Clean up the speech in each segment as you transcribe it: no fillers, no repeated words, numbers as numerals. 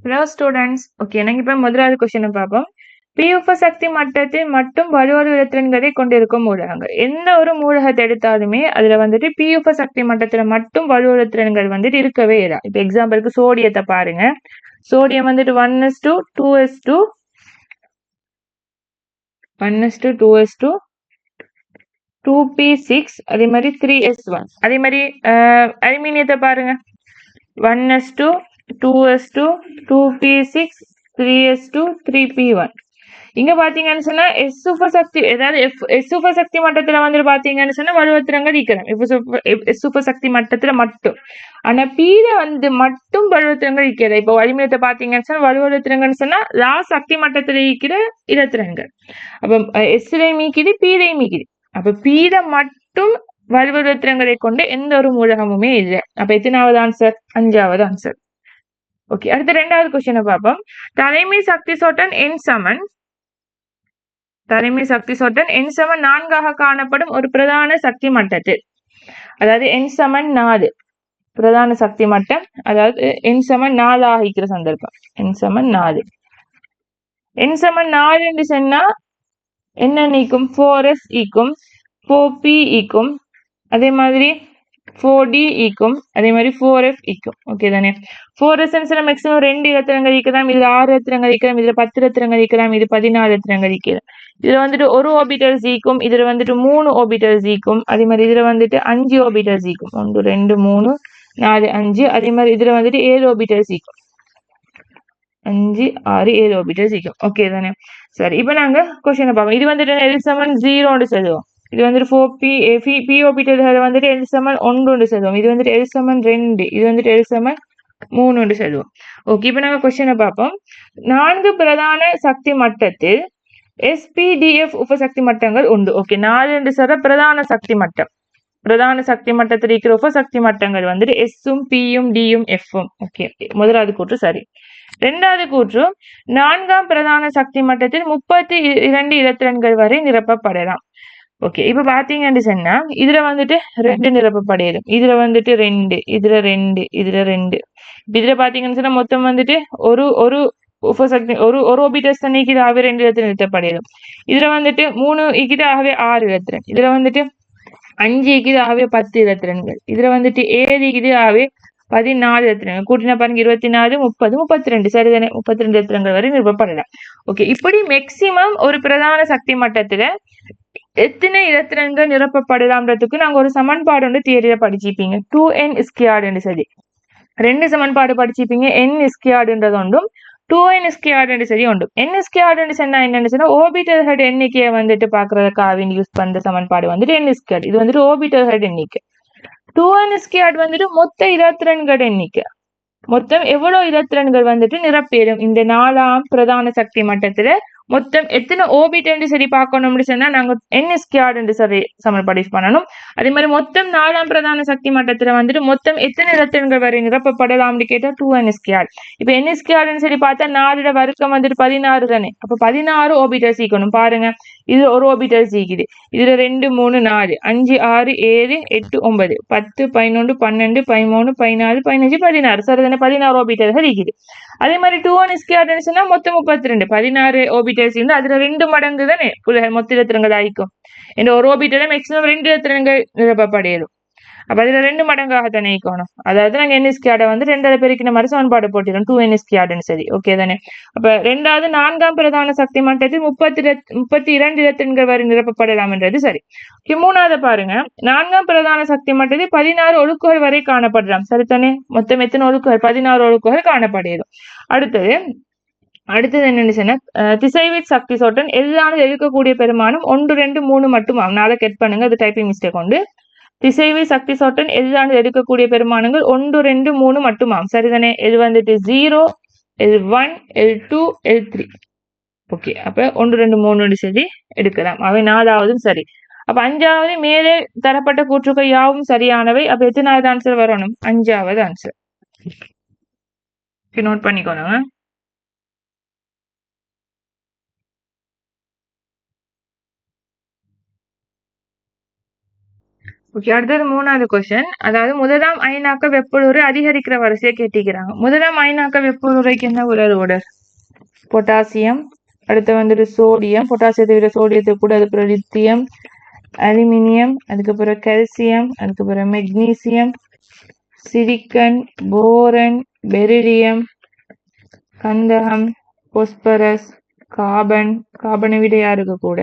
Hello students. Okay, நாங்கள் இப்போ முதலாவது கொஸ்டினை பார்ப்போம். பி உபசக்தி மட்டத்தில் மட்டும் வலுவலு இலத்திரன்களை கொண்டிருக்கும் மூலகங்கள். எந்த ஒரு மூலகத்தை எடுத்தாலுமே அதுல வந்துட்டு பி உபசக்தி மட்டத்துல மட்டும் வலுவலு இலத்திரன்கள் வந்துட்டு இருக்கவே இல்லை. இப்போ எக்ஸாம்பிளுக்கு சோடியத்தை பாருங்க. சோடியம் வந்துட்டு 1s2 2s2 1s2 2s2 2p6 அதே மாதிரி 3s1. அதே மாதிரி அலுமினியத்தை பாருங்க. 1s2 2s2 2p6 3s2 3p1. இங்க பாத்தீங்கன்னு சொன்னா எஸ் சூப்பர் சக்தி, ஏதாவது எஸ் சூப்பர் சக்தி மட்டத்துல வந்து பாத்தீங்கன்னு சொன்னா வலுவத்திரங்கள் ஈக்கலாம். எஸ் சூப்பர் சக்தி மட்டத்துல மட்டும். ஆனா பீல வந்து மட்டும் வலுவத்திரங்கள் ஈக்கல. இப்போ வலிமையத்தை பாத்தீங்கன்னு சொன்னா வலுவத்திரங்கள்னு சொன்னா லா சக்தி மட்டத்துல ஈக்கிற இலத்திரங்கள். அப்ப எஸ்லையும் மீக்குது, பீலையும் மீக்குது. அப்ப பீல மட்டும் வலுவத்திரங்களை கொண்டு எந்த ஒரு மூலகமுமே இல்லை. அப்ப எத்தனாவது ஆன்சர்? 5வது ஆன்சர். ஓகே, அடுத்த 2வது கொஸ்டினை பார்ப்போம். தலைமை சக்தி சொட்டன் எண் சமன் தலைமை சக்தி சொட்டன் எண் சமன் 4ஆக காணப்படும் ஒரு பிரதான சக்தி மட்டத்தில், அதாவது எண் சமன் 4 பிரதான சக்தி மட்டம், அதாவது எண் சமன் 4 ஆகிக்கிற சந்தர்ப்பம். எண் சமன் 4 எண் சமன் 4 என்று சொன்னா என்ன நீக்கும்? 4s ஈக்கும், 4p ஈக்கும், அதே மாதிரி 4d ஈக்கும், அதே மாதிரி 4f ஈக்கும். ஓகே தானே? 4s மேக்ஸிமம் 2 இலத்திரங்கள் ஈக்கலாம், இதுல 6 இலத்திரங்கள் ஈக்கலாம், இதுல 10 இலத்திரங்கள் ஈக்கலாம், இது 14 இலத்திரங்கள் ஈக்கலாம். இதுல வந்துட்டு ஒரு ஆர்பிட்டல் ஈக்கும், இதுல வந்துட்டு 3 ஆர்பிட்டல் ஈக்கும், அதே மாதிரி இதுல வந்துட்டு 5 ஆர்பிட்டல் ஈக்கும். 1 2 3 4 5. அதே மாதிரி இதுல வந்துட்டு 7 ஆர்பிட்டல் ஈக்கும். 5 6 7 ஆர்பிட்டல் ஈக்கும். ஓகே தானே? சரி, இப்போ நாங்க கொஸ்டினை பார்ப்போம். இது வந்துட்டு எல் சமன் 0 சொல்லுவோம். இது வந்துட்டு 4p p ஆர்பிட்டல்கள் வந்துட்டு எல் சமன் 1 சொல்லுவோம். இது வந்துட்டு எல் சமன் 2, இது வந்துட்டு எல் சமன் 3 சொல்லுவோம். ஓகே, இப்போ நாங்க கொஸ்டினை பார்ப்போம். 4 பிரதான சக்தி மட்டத்தில் SPDF உபசக்தி மட்டங்கள் உண்டு. ஓகே, 4 என்று சொல்ற பிரதான சக்தி மட்டம். பிரதான சக்தி மட்டத்தில் இருக்கிற உபசக்தி மட்டங்கள் வந்துட்டு எஸ்ஸும் பியும் டியும் எஃப்பும். ஓகே, முதலாவது கூற்று சரி. 2வது கூற்று, 4ஆம் பிரதான சக்தி மட்டத்தில் 32 இலத்திரன்கள் வரை நிரப்பப்படலாம். ஓகே, இப்ப பாத்தீங்கன்னு சொன்னா இதுல வந்துட்டு 2 நிரப்பப்படையிடும், இதுல வந்துட்டு 2, இதுல 2, இதுல 2. இதுல பாத்தீங்கன்னு சொன்னா மொத்தம் வந்துட்டு ஒரு ஒரு உபசக்தி ஒரு ஆர்பிட்டல்ஸ் தண்ணிக்கு ஆகவே 2 இலத்திரன் நிறுத்தப்படையிடும். இதுல வந்துட்டு 3 ஈக்கிட்டு ஆகவே 6 இலத்திரன், இதுல வந்துட்டு 5 ஈக்கிது ஆகவே 10 இலத்திரன்கள், இதுல வந்துட்டு 7 ஈக்கிது ஆகவே 14 இலத்திரன்கள். கூட்டினா பாருங்க 24 30 32. சரிதானே? 32 இலத்திரன்கள் வரை நிரப்பப்படலாம். ஓகே, இப்படி மேக்சிமம் ஒரு பிரதான சக்தி மட்டத்துல எத்தனை இலத்திரன்கள் நிரப்பப்படலாம்ன்றதுக்கு நாங்க ஒரு சமன்பாடு வந்து தியரியில படிச்சிருப்பீங்க. 2n²ன்னு சொல்லி 2 சமன்பாடு படிச்சிருப்பீங்க. n²ன்றது ஒன்றும் 2n² சரி உண்டு. n² சொன்னா என்னன்னு சொன்னா ஓபிட்டல்கள் எண்ணிக்கையை வந்துட்டு பாக்குறதுக்காக யூஸ் பண்ற சமன்பாடு வந்துட்டு n². இது வந்துட்டு ஓபிட்டல்கள் எண்ணிக்கை. 2n² வந்துட்டு மொத்த இலத்திரன்கள் எண்ணிக்கை. மொத்தம் எவ்வளவு இலத்திரன்கள் வந்துட்டு நிரப்பிடும் இந்த 4ஆம் பிரதான சக்தி மட்டத்துல மொத்தம் எத்தனை ஓபிட்டல் சரி பார்க்கணும்னு சொன்னா நாங்க n² சரி சமன்பாடு யூஸ் பண்ணணும். அதே மாதிரி மொத்தம் 4ஆம் பிரதான சக்தி மட்டத்துல வந்துட்டு மொத்தம் எத்தனை இலத்திரன்கள் வரை நிரப்பப்படலாம்னு கேட்டா 2n². இப்ப n² சரி பார்த்தா 4 வர்க்கம் வந்துட்டு 16 தானே. அப்ப 16 ஓபிட்டல் சீக்கணும். பாருங்க, இது ஒரு ஓபிட்டல் சீக்குது, இதுல 2 3 4 5 6 7 8 9 10 11 12 13 14 15 16. சரிதானே? 16 ஓபிட்டல்கள் இருக்குது. அதே மாதிரி 2n² சொன்னா மொத்தம் 32, 16 ஓபிட்டல்ஸ் இருந்து அதுல 2 மடங்கு தானே மொத்த இலத்திரங்கள் ஆயிக்கும். இந்த ஒரு ஓபிட்டல மேக்சிமம் 2 இலத்திரங்கள் நிரப்பப்படையும். அப்ப அதுல 2 மடங்காக தானே ஈக்கணும். அதாவது நாங்க n² வந்து 2 பெருக்கின மாதிரி சமன்பாடு போட்டிடும் 2n². சரி, ஓகே தானே? அப்ப 2வது 4ஆம் பிரதான சக்தி மட்டத்தில் 32 இலத்திரன்கள் வரை நிரப்பப்படலாம் என்றது சரி. 3வது பாருங்க, 4ஆம் பிரதான சக்தி மட்டத்தில் 16 ஒழுக்குகள் வரை காணப்படலாம். சரிதானே? மொத்தம் எத்தனை ஒழுக்குகள்? 16 ஒழுக்குகள் காணப்படையும். அடுத்தது என்னன்னு சொன்னா திசைவி சக்தி சொட்டன் எல்லாரும் எடுக்கக்கூடிய பெருமானம் 1 2 3 மட்டும் ஆகும். நாளை கெட் பண்ணுங்க, அது டைப்பிங் மிஸ்டேக் உண்டு. திசைவி சக்தி சொட்டன் எல்லாரும் எடுக்கக்கூடிய பெருமானங்கள் 1 2 3 மட்டும் ஆகும். சரிதானே? இது வந்துட்டு 0 L1 L2 L3. ஓகே, அப்ப 1 2 3 சொல்லி எடுக்கலாம். அவை 4வதும் சரி. அப்ப 5வது மேலே தரப்பட்ட கூற்றுகள் யாவும் சரியானவை. அப்ப எத்தனாவது ஆன்சர் வரணும்? 5வது ஆன்சர். நோட் பண்ணிக்கோங்க. ஓகே, அடுத்தது 3வது கொஸ்டின். அதாவது முதலாம் அயனாக்க வெப்புளுரை அதிகரிக்கிற வரிசையை கேட்டிக்கிறாங்க. முதலாம் அயனாக்க வெப்புளுரைக்கு என்ன உலரோட? பொட்டாசியம், அடுத்து வந்துட்டு சோடியம், பொட்டாசியத்தை விட சோடியத்தை கூட, அதுக்கப்புறம் லித்தியம், அலுமினியம், அதுக்கப்புறம் கால்சியம், அதுக்கப்புறம் மெக்னீசியம், சிலிக்கன், போரன், பெரிலியம், கந்தகம், பாஸ்பரஸ், கார்பன், கார்பனை விட யாருக்கு கூட?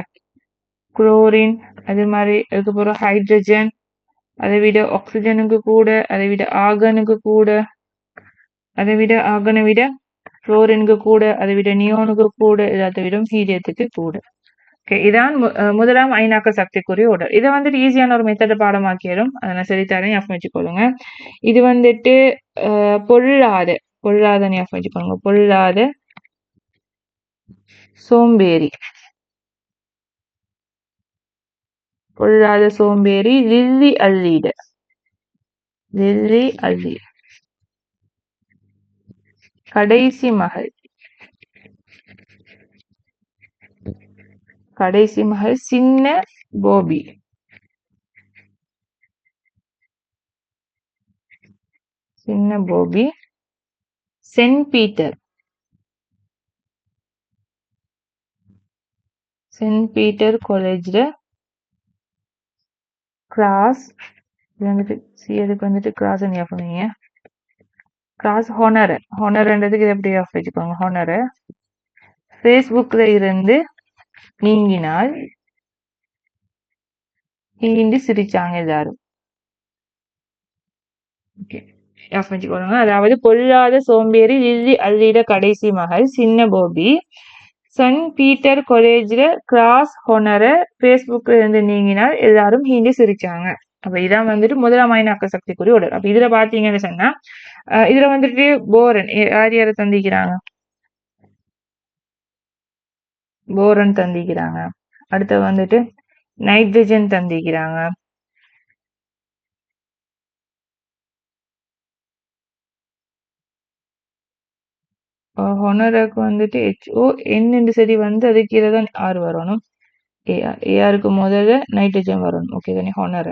குளோரின், அது மாதிரி அதுக்கப்புறம் ஹைட்ரஜன், அதை விட ஆக்சிஜனுக்கு கூட, அதை விட ஆர்கனுக்கு கூட, அதை விட ஆர்கனை விட குளோரினுக்கு கூட, அதை விட நியோனுக்கு கூட, எல்லாத்தை விட ஹீலியத்துக்கு கூட. ஓகே, இதான் முதலாம் அயனாக்க சக்திக்குரிய ஆர்டர். இதை வந்துட்டு ஈஸியான ஒரு மெத்தடை பாடமாக்கிடும், அதை நான் சரித்தரேன், ஞாபகம் வச்சுக்கொள்ளுங்க. இது வந்துட்டு பொல்லாத ஞாபகம் வச்சுக்கோங்க, பொல்லாத சோம்பேறி, பொல்லாத சோம்பேறி லில்லி அல்லீடு, லில்லி அல்லி. கடைசி மகள், கடைசி மகள் சின்ன போபி, சின்ன போபி. சென்ட் பீட்டர், சென்ட் பீட்டர் காலேஜ்ல கிளாஸ் வந்துட்டு சிஎதுக்கு வந்துட்டு கிளாஸ் ஞாபகம், கிளாஸ் ஹானர், ஹானர்ன்றதுக்கு இதை எப்படி ஆஃப் வச்சுக்கோங்க, ஹானர். ஃபேஸ்புக்ல இருந்து நீங்கினால் ஹிந்தி சிரிச்சாங்க எல்லாரும். ஓகே, ஆஃப் வச்சுக்கோங்க. அதாவது பொல்லாத சோம்பேறி லில்லி அல்லிட கடைசி மகள் சின்ன போபி, சென்ட் பீட்டர் காலேஜ்ல கிளாஸ் ஹானர ஃபேஸ்புக்ல இருந்து நீங்கினால் எல்லாரும் ஹிந்தி சிரிச்சாங்க. அப்ப இதான் வந்துட்டு முதலாம் அயனாக்க சக்திக்குரிய ஆர்டர். அப்ப இதுல பாத்தீங்கன்னு சொன்னா இதுல வந்துட்டு போரன் யார் யாரை தந்திக்கிறாங்க? போரன் தந்திக்கிறாங்க. அடுத்து வந்துட்டு நைட்ரஜன் தந்திக்கிறாங்க. ஹொனருக்கு வந்துட்டு HON சரி வந்து அதுக்கு கீழே தான் ஆர் வரணும். ஏஆருக்கு முதல்ல நைட்ரஜன் வரணும். ஓகே தானே, ஹொனர்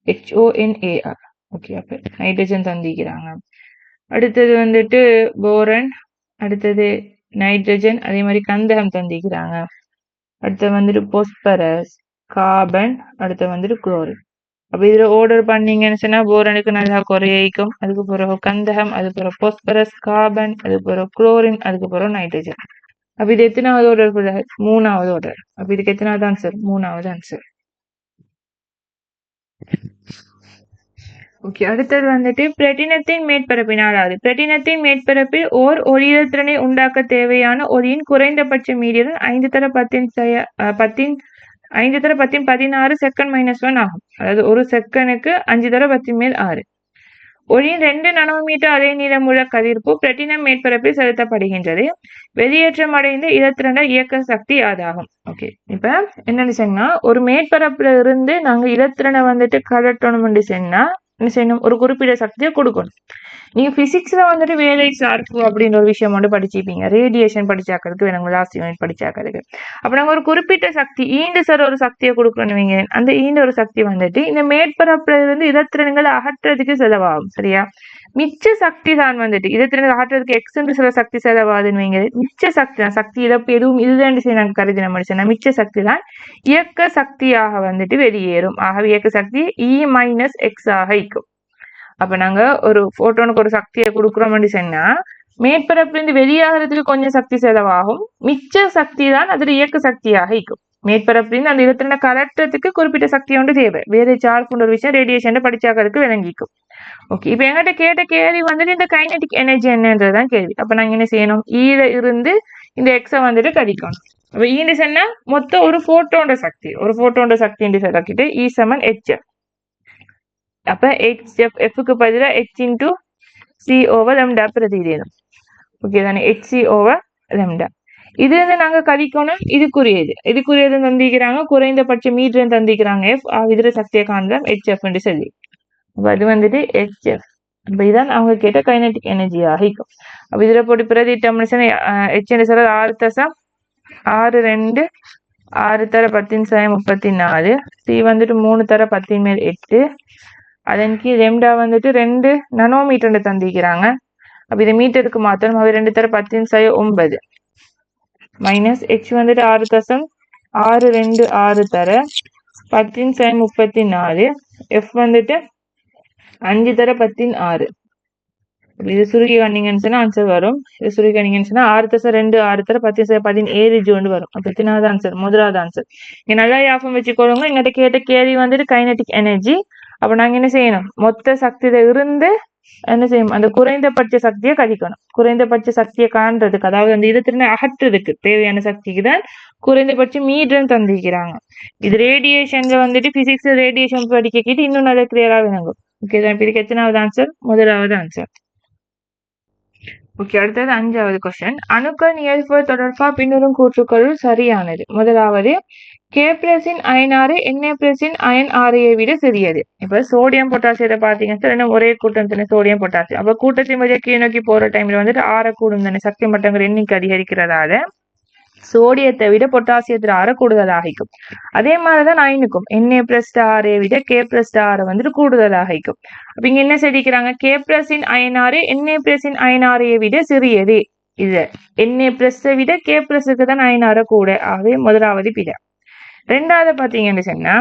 HONAR. ஓகே, அப்ப நைட்ரஜன் தந்திக்கிறாங்க. அடுத்தது வந்துட்டு போரன், அடுத்தது நைட்ரஜன், அதே மாதிரி கந்தகம் தந்திக்கிறாங்க. அடுத்து வந்துட்டு பாஸ்பரஸ், கார்பன், அடுத்து வந்துட்டு குளோரின். அப்ப இதுல ஆர்டர் பண்ணீங்கன்னு சொன்னா போரனுக்கு நல்லா குறையும், அதுக்கு பிறகு கந்தகம், அது பிறகு பாஸ்பரஸ், கார்பன், அது பிறகு குளோரின், அதுக்கு பிறகு நைட்ரஜன். அப்ப இது எத்தனாவது ஆர்டர்? 3வது ஆர்டர். அப்ப இதுக்கு எத்தனாவது ஆன்சர்? 3வது ஆன்சர். ஓகே, அடுத்தது வந்துட்டு பிளாட்டினத்தின் மேற்பரப்பினாலாவது. பிளாட்டினத்தின் மேற்பரப்பில் ஓர் ஒளியியல்திறனை உண்டாக்க தேவையான ஒளியின் குறைந்தபட்ச மீடியம் 5 தர 16 செகண்ட் -1 ஆகும். அதாவது ஒரு செகண்டுக்கு 5 தர 10 மேல் 6. ஒளியின் 2 நானோமீட்டர் அலை நீளமுள்ள கதிர்ப்பு பிளாட்டினம் மேற்பரப்பில் செலுத்தப்படுகின்றது. வெளியேற்றம் அடைந்த இலத்திரண்ட இயக்க சக்தி அதாகும். ஓகே, இப்ப என்னன்னு சொன்னா ஒரு மேற்பரப்புல இருந்து நாங்க இலத்திரனை வந்துட்டு கலட்டணும் சொன்னா என்ன செய்யணும்? ஒரு குறிப்பிட்ட சக்தியை கொடுக்கணும். நீங்க பிசிக்ஸ்ல வந்துட்டு வேலை சார்பு அப்படின்ற ஒரு விஷயம் வந்து படிச்சிருப்பீங்க, ரேடியேஷன் படிச்சாக்கிறதுக்கு வேணும், லாஸ்ட் யூனிட் படிச்சாக்கிறதுக்கு. அப்ப நாங்க ஒரு குறிப்பிட்ட சக்தி ஈண்டு சார் ஒரு சக்தியை கொடுக்கணும். அந்த ஈண்ட ஒரு சக்தி வந்துட்டு இந்த மேற்பரப்புல இருந்து இலத்திரன்களை அகற்றதுக்கு செலவாகும். சரியா? மிச்ச சக்தி தான் வந்துட்டு இலத்திரன்கள் அகற்றதுக்கு எக்ஸ் சில சக்தி செலவாகுதுன்னு வைங்க. மிச்ச சக்தி தான், சக்தி இழப்பு எதுவும் இதுதான் நாங்கள் கருதி நம்ம சொன்னா மிச்ச சக்தி தான் இயக்க சக்தியாக வந்துட்டு வெளியேறும். ஆகவே இயக்க சக்தி E-X ஆக இருக்கும். அப்ப நாங்க ஒரு போட்டோனுக்கு ஒரு சக்தியை கொடுக்குறோம்னு சொன்னா மேற்பரப்பிலிருந்து வெளியாகிறதுக்கு கொஞ்சம் சக்தி செலவாகும், மிச்ச சக்தி தான் அதுல இயக்க சக்தியாக இருக்கும். மேற்பரப்பிலிருந்து அந்த இலத்திரனை கலட்டுறதுக்கு குறிப்பிட்ட சக்தி ஒன்று தேவை. வேற சார்ஜ் ஒரு விஷயம் ரேடியேஷன் படிச்சாக்கிறதுக்கு விளங்கிக்கும். ஓகே, இப்ப எங்கிட்ட கேட்ட கேள்வி வந்துட்டு இந்த கைனடிக் எனர்ஜி என்னன்றதுதான் கேள்வி. அப்ப நாங்க என்ன செய்யணும்? ஈல இருந்து இந்த எக்ஸை வந்துட்டு கழிக்கணும். அப்ப ஈன்னு சொன்னா மொத்தம் ஒரு போட்டோண்ட சக்தி, ஒரு போட்டோண்ட சக்தி என்று சொல்லிட்டு E = HF. அப்ப HF பதிலா H × C/λ பிரதியிடணும். ஓகே தானே, HC/λ. இது வந்து நாங்க கழிக்கணும், இதுக்குரியது தந்திக்கிறாங்க, குறைந்தபட்ச மீட்டர் தந்திக்கிறாங்க F. இதுல சக்தியை காணலாம் HF என்று சொல்லி. அப்ப அது வந்துட்டு HF. அப்ப இதான் அவங்க கேட்ட கைனடிக் எனர்ஜி ஆகிக்கும். அப்ப இதுல போட்டு பிரதிட்டோம்னு சொன்னா H என்று சொல்றது 6.62 6 தர 10 சாயம் 34. சி வந்துட்டு 3 தர 10 மேல் 8. அதன் கீழ் லெம்டா வந்துட்டு 2 நானோமீட்டர் தந்திக்கிறாங்க. அப்ப இதை மீட்டருக்கு மாத்தணும். அவை 2 தர 10 சாயம் 9 மைனஸ் ஹெச் வந்துட்டு 6.626 தர 10 சாயம் 34. எஃப் வந்துட்டு 5 தர 10 6. இது சுருக்கி கண்டிங்கன்னு சொன்னா ஆன்சர் வரும். இது சுருக்கி கண்டிங்கன்னு சொன்னா 6 தசை 2 6 தர 10 சாயம் 17 ஜூன் வரும். அப்ப எத்தனாவது ஆன்சர்? முதலாவது ஆன்சர். இங்க நல்லா ஞாபகம் வச்சுக்கோங்க. எங்கிட்ட கேட்ட கேள்வி வந்துட்டு கைனடிக் எனர்ஜி. அப்ப நாங்க என்ன செய்யணும்? மொத்த சக்தியில இருந்து என்ன செய்யும்? அந்த குறைந்தபட்ச சக்தியை கழிக்கணும். குறைந்தபட்ச சக்தியை காண்றதுக்கு, அதாவது அந்த இடத்துல அகற்றுறதுக்கு தேவையான சக்திக்கு தான் குறைந்தபட்சம் மீட்டர் தந்திக்கிறாங்க. இது ரேடியேஷன்ல வந்துட்டு பிசிக்ஸ் ரேடியேஷன் படிக்கிட்டு இன்னும் நல்லா கிளியரா விளங்கும். ஓகே தான். இதுக்கு எத்தனாவது ஆன்சர்? முதலாவது ஆன்சர். ஓகே, அடுத்தது 5வது கொஸ்டின். அணுக்கள் இயல்பு தொடர்பா பின்வரும் கூற்றுக்களுள் சரியானது. முதலாவது, K+ன் அயனாறு Na+ன் அயன் ஆரையை விட சிறியது. இப்ப சோடியம் பொட்டாசியத்தை பாத்தீங்கன்னா ஒரே கூட்டம் தானே சோடியம் பொட்டாசியம். அப்ப கூட்டத்தின் வழியா கீழ் நோக்கி போற டைம்ல வந்துட்டு ஆறக்கூடும் தானே, சக்தி மட்டங்கள் எண்ணிக்கை அதிகரிக்கிறதால சோடியத்தை விட பொட்டாசியத்துல ஆற கூடுதலாகிக்கும். அதே மாதிரிதான் அயனுக்கும் Na+ஆரை விட K+ஆரை வந்துட்டு கூடுதலாகிக்கும். அப்ப இங்க என்ன சொல்லிக்கிறாங்க? K+ன் அயனாறு Na+ன் அயனாரையை விட சிறியது. இது Na+ஐ விட K+க்கு தான் அயனார கூட. ஆகவே முதலாவது பிழை. 2வது பாத்தீங்கன்னு சொன்னா,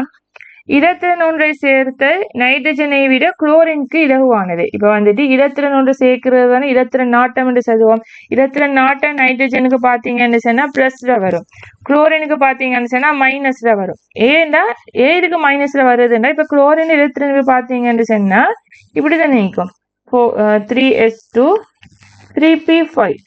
இடத்திறன் ஒன்றை சேர்த்தல் நைட்ரஜனை விட குளோரினுக்கு இலகுவானது. இப்ப வந்துட்டு இடத்திறன் ஒன்று சேர்க்கிறது தானே இடத்திறன் நாட்டம் என்று சொல்லுவோம். இடத்திறன் நாட்டம் நைட்ரஜனுக்கு பாத்தீங்கன்னு சொன்னா பிளஸ்ல வரும், குளோரினுக்கு பாத்தீங்கன்னு சொன்னா மைனஸ்ல வரும். ஏன்னா இதுக்கு மைனஸ்ல வருதுன்னா, இப்ப குளோரின் இடத்திறனுக்கு பாத்தீங்கன்னு சொன்னா இப்படிதான் நினைக்கும் 3s2 3p5.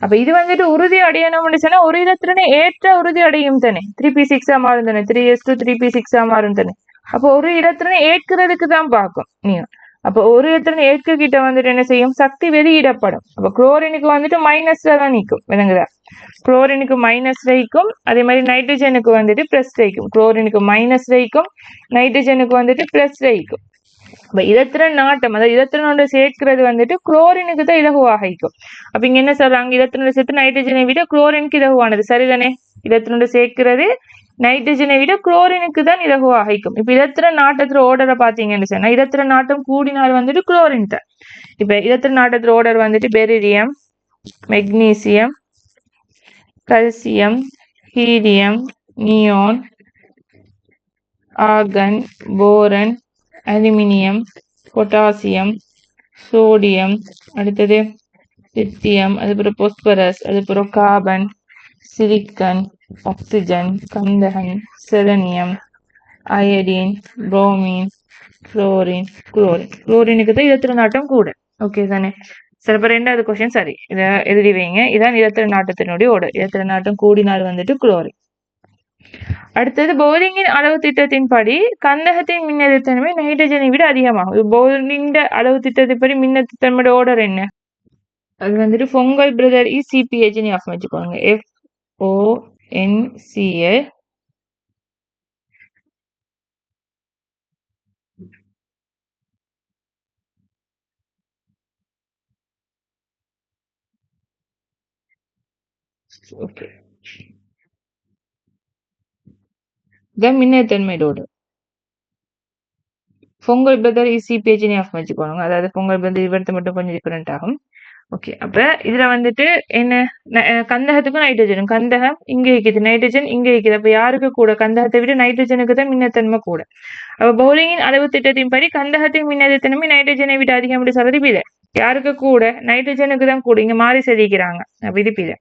அப்ப இது வந்துட்டு உறுதி அடையணும்னு சொன்னா ஒரு இடத்திறனை ஏற்ற உறுதி அடையும் தானே. 3p6 மாறும் தானே, 3s2 3p6 மாறும் தானே. அப்போ ஒரு இடத்திறனை ஏற்கிறதுக்கு தான் பார்க்கும் நீங்க. அப்போ ஒரு இடத்திறனை ஏற்க கிட்ட வந்துட்டு என்ன செய்யும்? சக்தி வெளியிடப்படும். அப்ப குளோரினுக்கு வந்துட்டு மைனஸ்ல தான் நிற்கும். விளங்குதா? குளோரினுக்கு மைனஸ் வைக்கும், அதே மாதிரி நைட்ரஜனுக்கு வந்துட்டு பிளஸ் வைக்கும். குளோரினுக்கு மைனஸ் வைக்கும், நைட்ரஜனுக்கு வந்துட்டு பிளஸ் வைக்கும். அப்ப இடத்திறன் நாட்டம், அதாவது இடத்திறனோட சேர்க்கிறது வந்துட்டு குளோரினுக்கு தான் இலகுவாகிக்கும். அப்ப இங்க என்ன சொல்றாங்க? இடத்திறனோட சேர்த்து நைட்ரஜனை விட குளோரினுக்கு இலகுவானது. சரிதானே? இடத்திறனோட சேர்க்கிறது நைட்ரஜனை விட குளோரினுக்கு தான் இலகுவாகிக்கும். இப்ப இடத்திறன் நாட்டத்துல ஓர்டரை பாத்தீங்கன்னு சொன்னா, இடத்திறன் நாட்டம் கூடினால் வந்துட்டு குளோரின் தான். இப்ப இடத்திறன் நாட்டத்துல ஓர்டர் வந்துட்டு beryllium, magnesium, calcium, helium, neon, argon, boron, aluminium, potassium, sodium, அடுத்தது லித்தியம், அதுக்கப்புறம் பொஸ்பரஸ், அதுக்கப்புறம் கார்பன், சிலிக்கன், ஆக்சிஜன், கந்தகம், selenium, iodine, bromine, chlorine, chlorine. குளோரினுக்கு தான் இடத்திறன் நாட்டம் கூட. ஓகே தானே? சரி, இப்ப 2வது கொஸ்டின் சரி, இதை எழுதி வைங்க. இதான் இடத்திறன் நாட்டத்தினுடைய ஓர்டர். இடத்திறன் நாட்டம் கூடினால் வந்துட்டு குளோரின். அடுத்தது, போலிங்கின் அளவு திட்டத்தின்படி கந்தகத்தின் மின்னழுத்தன்மை நைட்ரஜனை விட அதிகமாகும். போலிங் அளவு திட்டத்தின்படி மின்னழுத்தன்மையோட ஓர்டர் என்ன? அது வந்துட்டு ஃபொங்கல் பிரதர் இஸ் CpH ஞாபகம் வச்சுக்கோங்க. FONCL. ஓகே, இதான் மின்னழுத்தன்மையோட ஃபொங்கல் பிரதர் இஸ் CpH ஞாபகம் வச்சுக்கோங்க. அதாவது ஃபொங்கல் பிரதர் இவர்த்த மட்டும் கொஞ்சம் டிஃபரெண்ட் ஆகும். ஓகே, அப்ப இதுல வந்துட்டு என்ன, கந்தகத்துக்கும் நைட்ரஜனும், கந்தகம் இங்க இருக்குது, நைட்ரஜன் இங்க இருக்குது. அப்ப யாருக்கு கூட? கந்தகத்தை விட நைட்ரஜனுக்கு தான் மின்னத்தன்மை கூட. அப்ப பவுலிங்கின் அளவு திட்டத்தின்படி கந்தகத்தின் மின்னழுத்தன்மை நைட்ரஜனை விட அதிகம் சொல்றது பிழை. யாருக்கு கூட? நைட்ரஜனுக்கு தான் கூட. இங்க மாறி செதிக்கிறாங்க. அப்ப இது பிழை.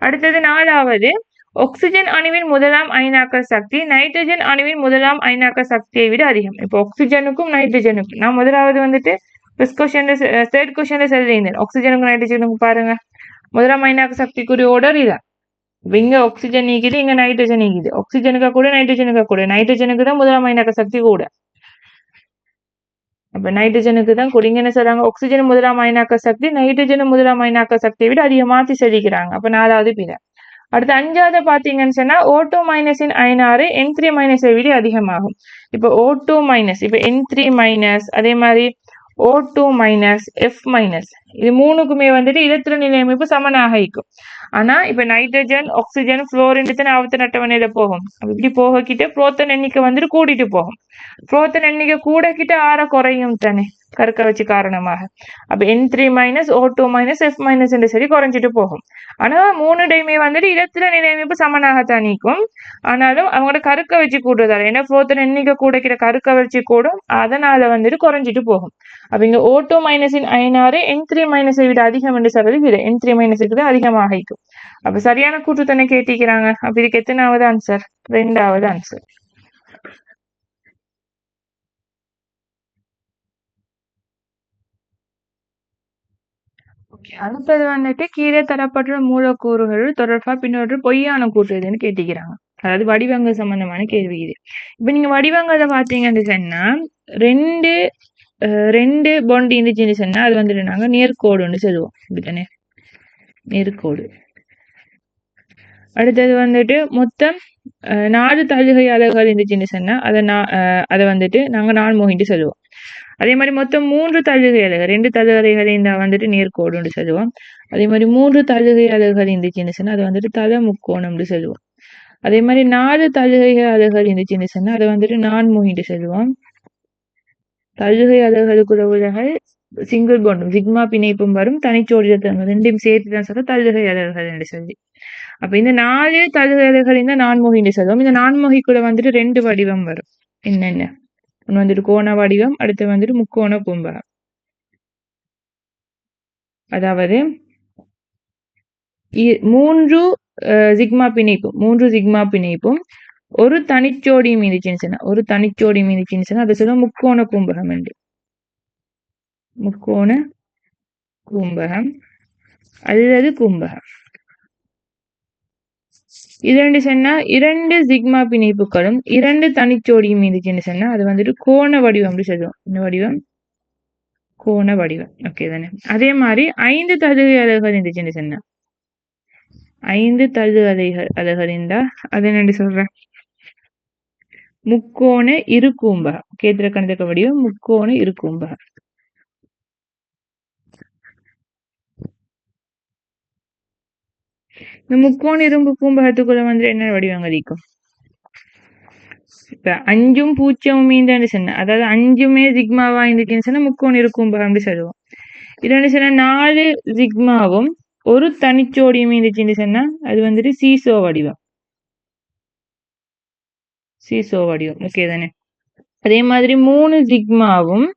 அடுத்தது 4வது, ஆக்சிஜன் அணுவின் முதலாம் அயனாக்கல் சக்தி நைட்ரஜன் அணுவின் முதலாம் அயனாக்கல் சக்தியை விட அதிகம். இப்போ ஆக்சிஜனுக்கும் நைட்ரஜனுக்கும் நான் முதலாவது வந்துட்டு தேர்ட் கொஸ்டின்ல சொல்லியிருந்தேன். ஆக்சிஜனுக்கும் நைட்ரஜனுக்கும் பாருங்க, முதலாம் அயனாக்க சக்திக்குரிய ஓர்டர் இதான். இங்க ஆக்சிஜன் நீக்குது, இங்க நைட்ரஜன் நீக்குது. ஆக்சிஜனுக்கு கூட நைட்ரஜனுக்கு கூட, நைட்ரஜனுக்கு தான் முதலாம் அயனாக்க சக்தி கூட. அப்ப நைட்ரஜனுக்கு தான் கூட. இங்க என்ன சொல்றாங்க? ஆக்சிஜன் முதலாம் அயனாக்க சக்தி நைட்ரஜன் முதலாம் அயனாக்க சக்தியை விட அதிகமாத்தி செலுக்கிறாங்க. அப்ப 4வது பிழை. அடுத்து 5வது பாத்தீங்கன்னு சொன்னா, O2 மைனஸின் அயனாறு N3 மைனஸை விட அதிகமாகும். இப்ப O2 மைனஸ், இப்ப N3 மைனஸ், அதே மாதிரி O2 மைனஸ் F மைனஸ் இது மூணுக்குமே வந்துட்டு இலத்திரன் நிலையமைப்பு சமனாக இருக்கும். ஆனா இப்ப நைட்ரஜன் ஆக்சிஜன் புளோரின் ஆவத்த நட்டவனையில போகும். இப்படி போகக்கிட்ட புரோத்தன் எண்ணிக்கை வந்துட்டு கூட்டிட்டு போகும். புரோத்தன் எண்ணிக்கை கூட கிட்ட ஆற குறையும் தானே கருக்க வச்சு காரணமாக. அப்ப N3 minus O2 minus F minus என்று சரி குறைஞ்சிட்டு போகும். ஆனா மூணு டைமே வந்துட்டு இலத்திரன் நிலையமைப்பு சமனாகத்தான் நீக்கும். ஆனாலும் அவங்களோட கருக்க வச்சு கூடுறதால ஏன்னா புரோத்தன் எண்ணிக்கை கூடக்கிற கருக்க வச்சு கூடும், அதனால வந்துட்டு குறைஞ்சிட்டு போகும். அப்ப இங்க O2 மைனஸின் அயனாறு N3 மைனஸை விட அதிகம் என்று சொல்றது இது N3 மைனஸுக்கு தான் அதிகமாக இருக்கும். அப்ப சரியான கூற்று தானே கேட்டிக்கிறாங்க. அப்ப இதுக்கு எத்தனாவது ஆன்சர்? 2வது ஆன்சர். அடுத்தது வந்துட்டு கீழே தரப்பட்ட மூலக்கூறுகள் தொடர்பா பின்னொரு பொய்யான கூற்று எதுன்னு கேட்டிக்கிறாங்க. அதாவது வடிவங்கள் சம்பந்தமான கேள்வி இது. இப்ப நீங்க வடிவங்களை பாத்தீங்கன்னு சொன்னா ரெண்டு பாண்ட் இருந்துச்சுன்னு சொன்னா அது வந்துட்டு நாங்க நேர்கோடுன்னு சொல்லுவோம். இப்படித்தானே நேர்கோடு. அடுத்தது வந்துட்டு மொத்தம் 4 தழுகை அலகுகள் இருந்துச்சுன்னு சொன்னா அதை வந்துட்டு நாங்க நான்முகின்னு சொல்லுவோம். அதே மாதிரி மொத்தம் 3 தழுகை அலகுகள் 2 தழுகலைகள் இருந்தா வந்துட்டு நேர்கோடுன்னு சொல்லுவோம். அதே மாதிரி 3 தழுகை அலகுகள் இருந்துச்சுன்னு சொன்னா அது வந்துட்டு தல முக்கோணம்னு சொல்லுவோம். அதே மாதிரி 4 தழுகை அலகுகள் இருந்துச்சுன்னு சொன்னா அதை வந்துட்டு நான்முகின்னு சொல்லுவோம். தழுகை அலகுகளுக்குள்ள உலகள் சிங்கிள் பாண்டும் சிக்மா பிணைப்பும் வரும், தனிச்சோடியத்தன்மை ரெண்டையும் சேர்த்து தான் சொல்ல தழுகை அலகுகள் என்று சொல்லி. அப்ப இந்த 4 தழுகை அலகுகள் இந்த நான்முகின்னு சொல்லுவோம். இந்த நான்முகிக்குள்ள வந்துட்டு 2 வடிவம் வரும். என்னென்ன? ஒன்று வந்துட்டு கோண வடிவம், அடுத்து வந்துட்டு முக்கோண கும்பகம். அதாவது 3 சிக்மா பிணைப்பும் ஒரு தனிச்சோடி மீதிச்சுன்னு அதை சொல்ல முக்கோண கும்பகம் என்று. முக்கோண கும்பகம் அல்லது கும்பகம். இது சொன்னா 2 சிக்மா பிணைப்புகளும் 2 தனிச்சோடியும் இருந்துச்சுன்னு சொன்னா அது வந்துட்டு கோண வடிவம் சொல்லுவோம். இந்த வடிவம் கோண வடிவம். ஓகே தானே. அதே மாதிரி 5 தழுகை அலகுகள் இருந்துச்சுன்னு சொன்னா 5 தழுகை அலகுகள் இருந்தா அது என்ன சொல்றேன்? முக்கோண இருகூம்பகம். கேத்திர கணித வடிவம் முக்கோண இருகூம்பகம். இந்த முக்கோண இரும்பு கூம்பகத்துக்குள்ள வந்து என்ன வடிவங்கள் இருக்கும்? இப்ப 5ம் 0ம் மீந்தான்னு சொன்ன, அதாவது 5மே சிக்மாவா இருந்துச்சுன்னு சொன்னா முக்கோண இருகூம்பகம் அப்படி சொல்லுவோம். இது சொன்னா 4 சிக்மாவும் ஒரு தனிச்சோடியும் இருந்துச்சுன்னு சொன்னா அது வந்துட்டு சீசோ வடிவம். ஓகே தானே. அதே மாதிரி 3 சிக்மாவும்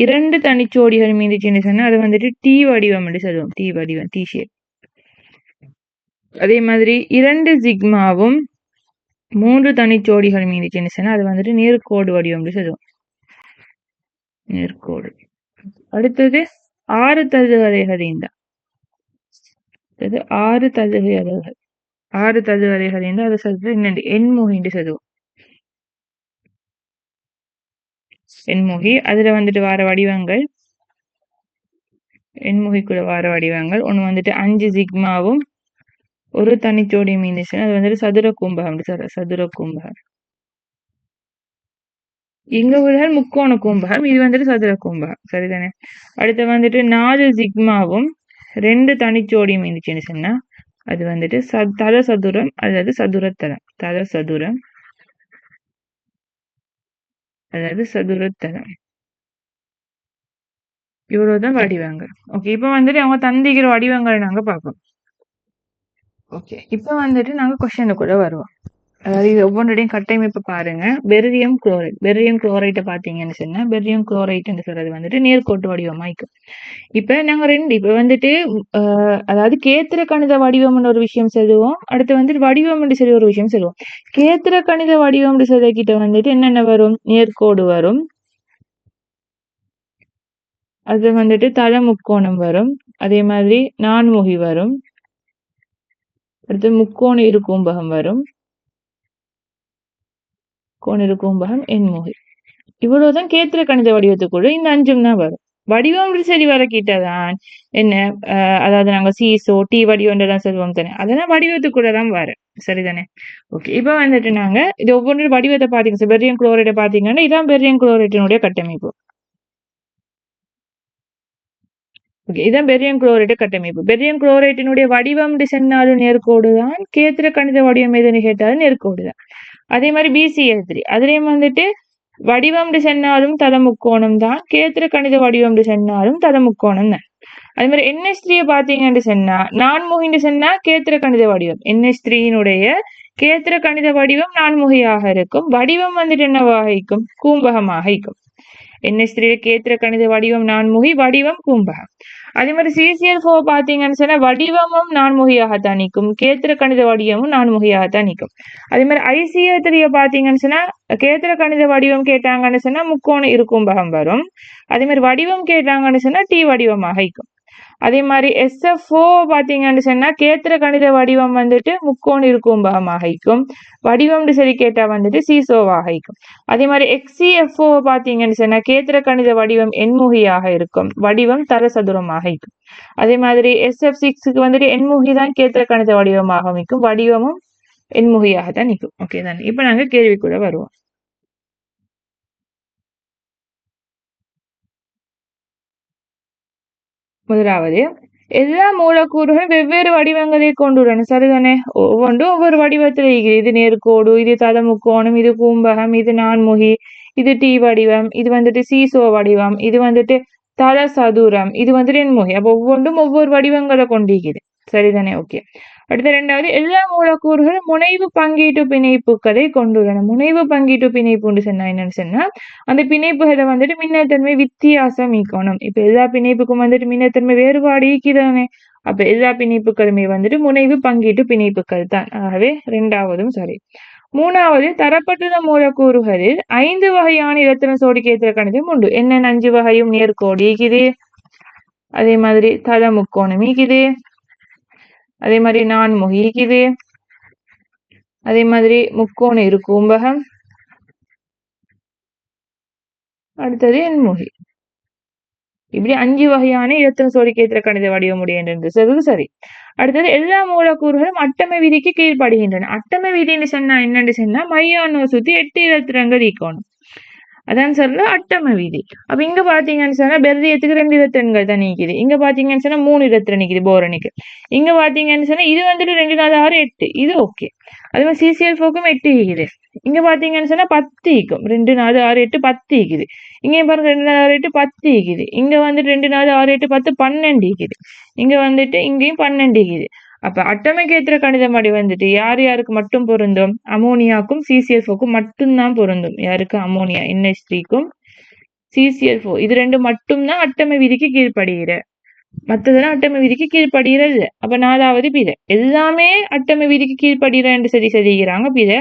2 தனிச்சோடிகள் மீந்துச்சுன்னு சொன்னா அது வந்துட்டு டி வடிவம் என்று சொல்லுவோம். டி வடிவம், டி ஷேப். அதே மாதிரி 2 சிக்மாவும் 3 தனிச்சோடிகள் மீந்துச்சுன்னு சொன்னா அது வந்துட்டு நேர்கோடு வடிவம் சொல்லுவோம். நேர்கோடு. அடுத்தது 6 தழுகலைகள் இருந்தா 6 தழுகலைகள் 6 தழுகலைகள் இருந்தா அதை சொல்றது என்னண்டு எண்முகின்னு சொல்லுவோம். எண்முகி. அதுல வந்துட்டு வர வடிவங்கள் எண்முகிக்குள்ள வர வடிவங்கள் ஒண்ணு வந்துட்டு 5 சிக்மாவும் ஒரு தனிச்சோடி மீந்துச்சுன்னா அது வந்துட்டு சதுர கும்பகம். சதுர கும்பகம். இங்க உள்ள முக்கோண கும்பகம், இது வந்துட்டு சதுர கும்பகம். சரிதானே. அடுத்து வந்துட்டு 4 சிக்மாவும் 2 தனிச்சோடியும் இருந்துச்சுன்னு சொன்னா அது வந்துட்டு தல சதுரம் அல்லது சதுரத்தலம். தல சதுரம் அல்லது சதுரத்தலம். இவ்வளவுதான் வடிவங்கள். ஓகே. இப்ப வந்துட்டு அவங்க தந்திக்கிற வடிவங்களை நாங்க பார்ப்போம். ஓகே. இப்ப வந்துட்டு நாங்க கொஸ்டினுக்குள்ள வருவோம். அதாவது இது ஒவ்வொன்றையும் கட்டமைப்பு பாருங்க. பெரிலியம் குளோரைட்டை பார்த்தீங்கன்னு சொன்னா பெரிலியம் குளோரைட்னு சொல்றது வந்துட்டு நேர்கோட்டு வடிவமாய்க்கும். இப்ப நாங்க இப்ப வந்துட்டு அதாவது கேத்திர கணித வடிவம்னு ஒரு விஷயம் சொல்லுவோம், அடுத்து வந்துட்டு வடிவம் என்று சொல்லி ஒரு விஷயம் சொல்லுவோம். கேத்திர கணித வடிவம் சொல்லிக்கிட்ட வந்துட்டு என்னென்ன வரும்? நேர்கோடு வரும், அது வந்துட்டு தல முக்கோணம் வரும், அதே மாதிரி நான்முகி வரும், அடுத்து முக்கோண இருகூம்பகம் வரும், கோண இருகூம்பகம், எண்முகி. இவ்வளவுதான் கேத்திர கணித வடிவத்துக்குள்ள இந்த 5ம் தான் வரும். வடிவம் சரி வர கிட்டதான் என்ன அதாவது நாங்க சீசோ டி வடிவம் சொல்லுவோம் தானே, அதெல்லாம் வடிவத்துக்குள்ளதான் வரும். சரிதானே. ஓகே. இப்ப வந்துட்டு நாங்க இது ஒவ்வொரு வடிவத்தை பாத்தீங்க. பெரிலியம் குளோரைடை பாத்தீங்கன்னா இதான் பெரிலியம் குளோரைட்டினுடைய கட்டமைப்பு. ஓகே, இதான் பெரியம் குளோரைட்டு கட்டமைப்பு. பெரியம் குளோரைட்டினுடைய வடிவம் சொன்னாலும் நேர்கோடு தான். கேத்திர கணித வடிவம் எதுன்னு கேட்டாலும் நேர்கோடு தான். அதே மாதிரி BCl3 அதுலயும் வந்துட்டு வடிவம் சொன்னாலும் தத முக்கோணம் தான். கேத்திர கணித வடிவம் சொன்னாலும் தத முக்கோணம் தான். அதே மாதிரி NH3 பாத்தீங்கன்னு சொன்னா நான்முகின்னு சொன்னா கேத்திர கணித வடிவம். NH3னுடைய கேத்திர கணித வடிவம் நான்முகியாக இருக்கும். வடிவம் வந்துட்டு என்னவாக இருக்கும்? கூம்பகமாக இருக்கும். NH3 கேத்திர கணித வடிவம் நான்முகி, வடிவம் கூம்பகம். அதே மாதிரி CCl4 பாத்தீங்கன்னு சொன்னா வடிவமும் நான்முகியாகத்தான் நிற்கும். கேத்திர கணித வடிவமும் நான்முகியாகத்தான் நிற்கும். அதே மாதிரி ICl3 பாத்தீங்கன்னு சொன்னா கேத்திர கணித வடிவம் கேட்டாங்கன்னு சொன்னா முக்கோண இருக்கூம்பகம் வரும். அதே மாதிரி வடிவம் கேட்டாங்கன்னு சொன்னா T வடிவமாக இருக்கும். அதே மாதிரி SF4 பாத்தீங்கன்னு சொன்னா கேத்திர கணித வடிவம் வந்துட்டு முக்கோண இருக்கூம்பகமாக இருக்கும். வடிவம் சரி கேட்டா வந்துட்டு சீசோவாக இருக்கும். அதே மாதிரி XCF4 பாத்தீங்கன்னு சொன்னா கேத்திர கணித வடிவம் எண்முகியாக இருக்கும். வடிவம் தரசதுரமாக இருக்கும். அதே மாதிரி SF6க்கு வந்துட்டு எண்முகி தான் கேத்திர கணித வடிவமாக இருக்கும். வடிவமும் எண்முகியாக தான் நிற்கும். ஓகே தானே? இப்ப நாங்க கேள்விக்குள்ள வருவோம். முதலாவது, எல்லா மூலக்கூறுகளும் வெவ்வேறு வடிவங்களை கொண்டுள்ளன. சரிதானே? ஒவ்வொன்றும் ஒவ்வொரு வடிவத்தில் இருக்குது. இது நேர்கோடு, இது தத முக்கோணம், இது கூம்பகம், இது நான்முகி, இது T வடிவம், இது வந்துட்டு சீசோ வடிவம், இது வந்துட்டு தல சதுரம், இது வந்துட்டு எண்முகி. அப்ப ஒவ்வொன்றும் ஒவ்வொரு வடிவங்களை கொண்டிருக்குது. சரிதானே? ஓகே. அடுத்த ரெண்டாவது, எல்லா மூலக்கூறுகளும் முனைவு பங்கீட்டு பிணைப்புகளை கொண்டுள்ளன. முனைவு பங்கீட்டு பிணைப்புன்னு சொன்னா என்னன்னு சொன்னா அந்த பிணைப்புகளை வந்துட்டு மின்னத்தன்மை வித்தியாசம் ஈக்கணும். இப்ப எல்லா பிணைப்புக்கும் வந்துட்டு மின்னத்தன்மை வேறுபாடு ஈக்குதானே. அப்ப எல்லா பிணைப்புகளுமே வந்துட்டு முனைவு பங்கீட்டு பிணைப்புகள் தான். ஆகவே ரெண்டாவதும் சரி. மூணாவது, தரப்பட்டுள்ள மூலக்கூறுகளில் 5 வகையான இலத்திரன் சோடி கேத்திர கணிதம் உண்டு. என்னென்ன 5 வகையும்? நேர்கோடு ஈக்குது, அதே மாதிரி தல முக்கோணம் ஈக்குது, அதே மாதிரி நான்முகி ஈக்குது, அதே மாதிரி முக்கோண இருக்கூம்பகம், அடுத்தது எண்முகி. இப்படி 5 வகையான இலத்திரன் சோடி கேத்திர கணித வடிவம் உடையது. சரி. அடுத்தது, எல்லா மூலக்கூறுகளும் அட்டமை விதிக்கு கீழ்ப்படுகின்றன. அட்டமை விதின்னு சொன்னா என்னன்னு சொன்னா மையானோ சுத்தி 8 இலத்திரங்கள் ஈக்கணும். அதான் சொல்ல அட்டமை விதி. அப்ப இங்க பாத்தீங்கன்னு சொன்னா பெர்லியத்துக்கு 2 இலத்திரன்கள் தான் நீக்குது. இங்க பாத்தீங்கன்னு சொன்னா 3 இலத்திரன் நிக்குது போரனுக்கு. இங்க பாத்தீங்கன்னு சொன்னா இது வந்துட்டு 2 4 6 8. இது ஓகே. அதே மாதிரி CCl4க்கும் 8 ஈக்குது. இங்க பாத்தீங்கன்னு சொன்னா 10 ஈக்கும். 2 4 6 8 10 ஈக்குது. இங்கேயும் பாருங்க 2 4 6 8 10 ஈக்குது. இங்க வந்துட்டு 2 4 6 8 10 12 ஈக்குது. இங்க வந்துட்டு இங்கேயும் 12 ஈக்குது. அப்ப அட்டமை கேத்திர கணித மடி வந்துட்டு யார் யாருக்கு மட்டும் பொருந்தும்? அமோனியாக்கும் CCl4க்கும் மட்டும்தான் பொருந்தும். யாருக்கு? அமோனியா NH3க்கும் CCl4 இது ரெண்டு மட்டும்தான் அட்டமை விதிக்கு கீழ்ப்படுகிற. மற்றதெல்லாம் அட்டமை விதிக்கு கீழ்ப்படுகிறது. அப்ப 4வது பிழை. எல்லாமே அட்டமை விதிக்கு கீழ்ப்படுகிற என்று செய்கிறாங்க. பிழை.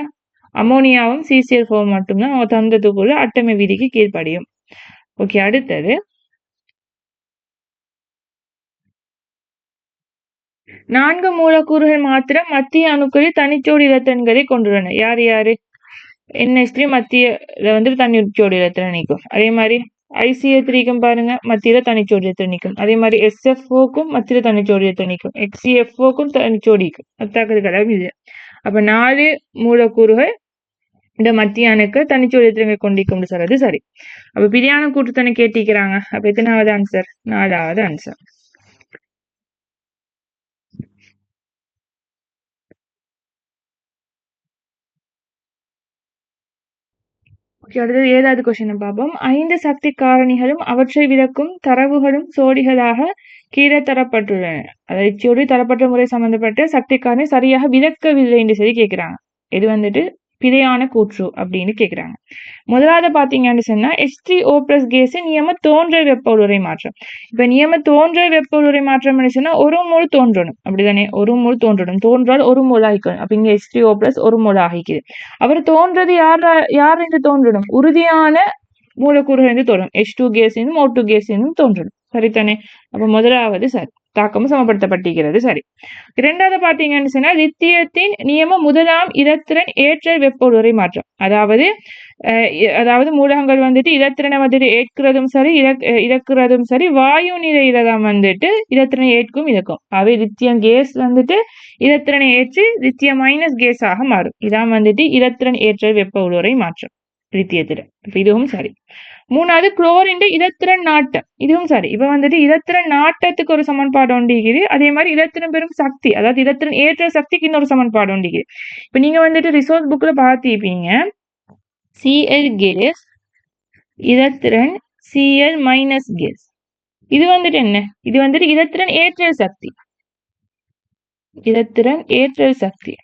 அமோனியாவும் CCl4 மட்டும்தான் அவங்க தந்தத்துக்குள்ள அட்டமை விதிக்கு கீழ்ப்படியும். ஓகே. அடுத்தது, 4 மூலக்கூறுகள் மாத்திரம் மத்திய அணுக்களில் தனிச்சோடி இலத்திரன்களை கொண்டுள்ளன. யார் யாரு? NH3 மத்தியில வந்துட்டு தனிச்சோடி இலத்திரன் நிற்கும். அதே மாதிரி ICl3க்கும் பாருங்க மத்தியில தனிச்சோடி இலத்திரன் நிற்கும். அதே மாதிரி SF4க்கும் மத்தியில தனிச்சோடி இலத்திரன் நிற்கும். XCF4க்கும் தனிச்சோடி நிற்கும். அத்தாக்குது கடவுள் இது. அப்ப 4 மூலக்கூறுகள் இந்த மத்திய அணுக்கள் தனிச்சோடி இலத்திரன்களை கொண்டிருக்கும் சொல்றது சரி. அப்ப பிரியான கூட்டுத்தனை கேட்டிருக்கிறாங்க. அப்ப எத்தனாவது ஆன்சர்? 4வது ஆன்சர். அடுத்தது 7வது கொஸ்டின் பார்ப்போம். 5 சக்தி காரணிகளும் அவற்றை விளக்கும் தரவுகளும் சோடிகளாக கீழே தரப்பட்டுள்ளன. அதாவது இச்சோடி தரப்பட்ட முறை சம்பந்தப்பட்ட சக்தி காரணி சரியாக விளக்கவில்லை என்று சொல்லி கேட்கிறாங்க. இது வந்துட்டு பிழையான கூற்று அப்படின்னு கேட்கிறாங்க. முதலாவது பாத்தீங்கன்னு சொன்னா H3O+ கேஸின் நியம தோன்றல் வெப்ப உருளை மாற்றம். இப்ப நியம தோன்றல் வெப்ப உருளை மாற்றம் சொன்னா ஒரு மோல் தோன்றணும். அப்படிதானே? ஒரு மோல் தோன்றணும். தோன்றால் ஒரு மோல் ஆகிக்கணும். அப்ப இங்க H3O+ ஒரு மோல் ஆகிக்குது. அவர் தோன்றது யார் என்று தோன்றணும்? உறுதியான மூலக்கூறுகள் என்று தோன்றும். H2 case O2 case தோன்றணும். சரிதானே? அப்ப முதலாவது சரி. தாக்கமும் சமப்படுத்தப்பட்டிருக்கிறது. சரி. இரண்டாவது பாத்தீங்கன்னு சொன்னா லித்தியத்தின் நியம முதலாம் இலத்திரன் ஏற்றல் வெப்ப உருளை மாற்றம். அதாவது மூலகங்கள் வந்துட்டு இலத்திரனை வந்துட்டு ஏற்கிறதும் சரி இழக்கிறதும் சரி வாயு நிலையில தான் வந்துட்டு இலத்திரனை ஏற்கும் இழக்கும். அவை லித்தியம் கேஸ் வந்துட்டு இலத்திரனை ஏற்று லித்தியம் மைனஸ் கேஸாக மாறும். இதான் வந்துட்டு இலத்திரன் ஏற்றல் வெப்ப உருளை மாற்றம் லித்தியத்துல. இதுவும் சரி. மூணாவது குளோரின் இலத்திரன் நாட்டம், இதுவும் சரி. இப்ப வந்துட்டு இலத்திரன் நாட்டத்துக்கு ஒரு சமன்பாடு உண்டிக்குது, அதே மாதிரி இலத்திரன் பெரும் சக்தி, அதாவது இலத்திரன் ஏற்ற சக்திக்கு இன்னொரு சமன்பாடு உண்டிக்குது. இப்ப நீங்க வந்துட்டு ரிசோர்ஸ் புக்ல பார்த்திருப்பீங்க, Cl கேஸ் இலத்திரன் Cl மைனஸ் கேஸ். இது வந்துட்டு என்ன? இது வந்துட்டு இலத்திரன் ஏற்றல் சக்தி, இலத்திரன் ஏற்றல் சக்தி.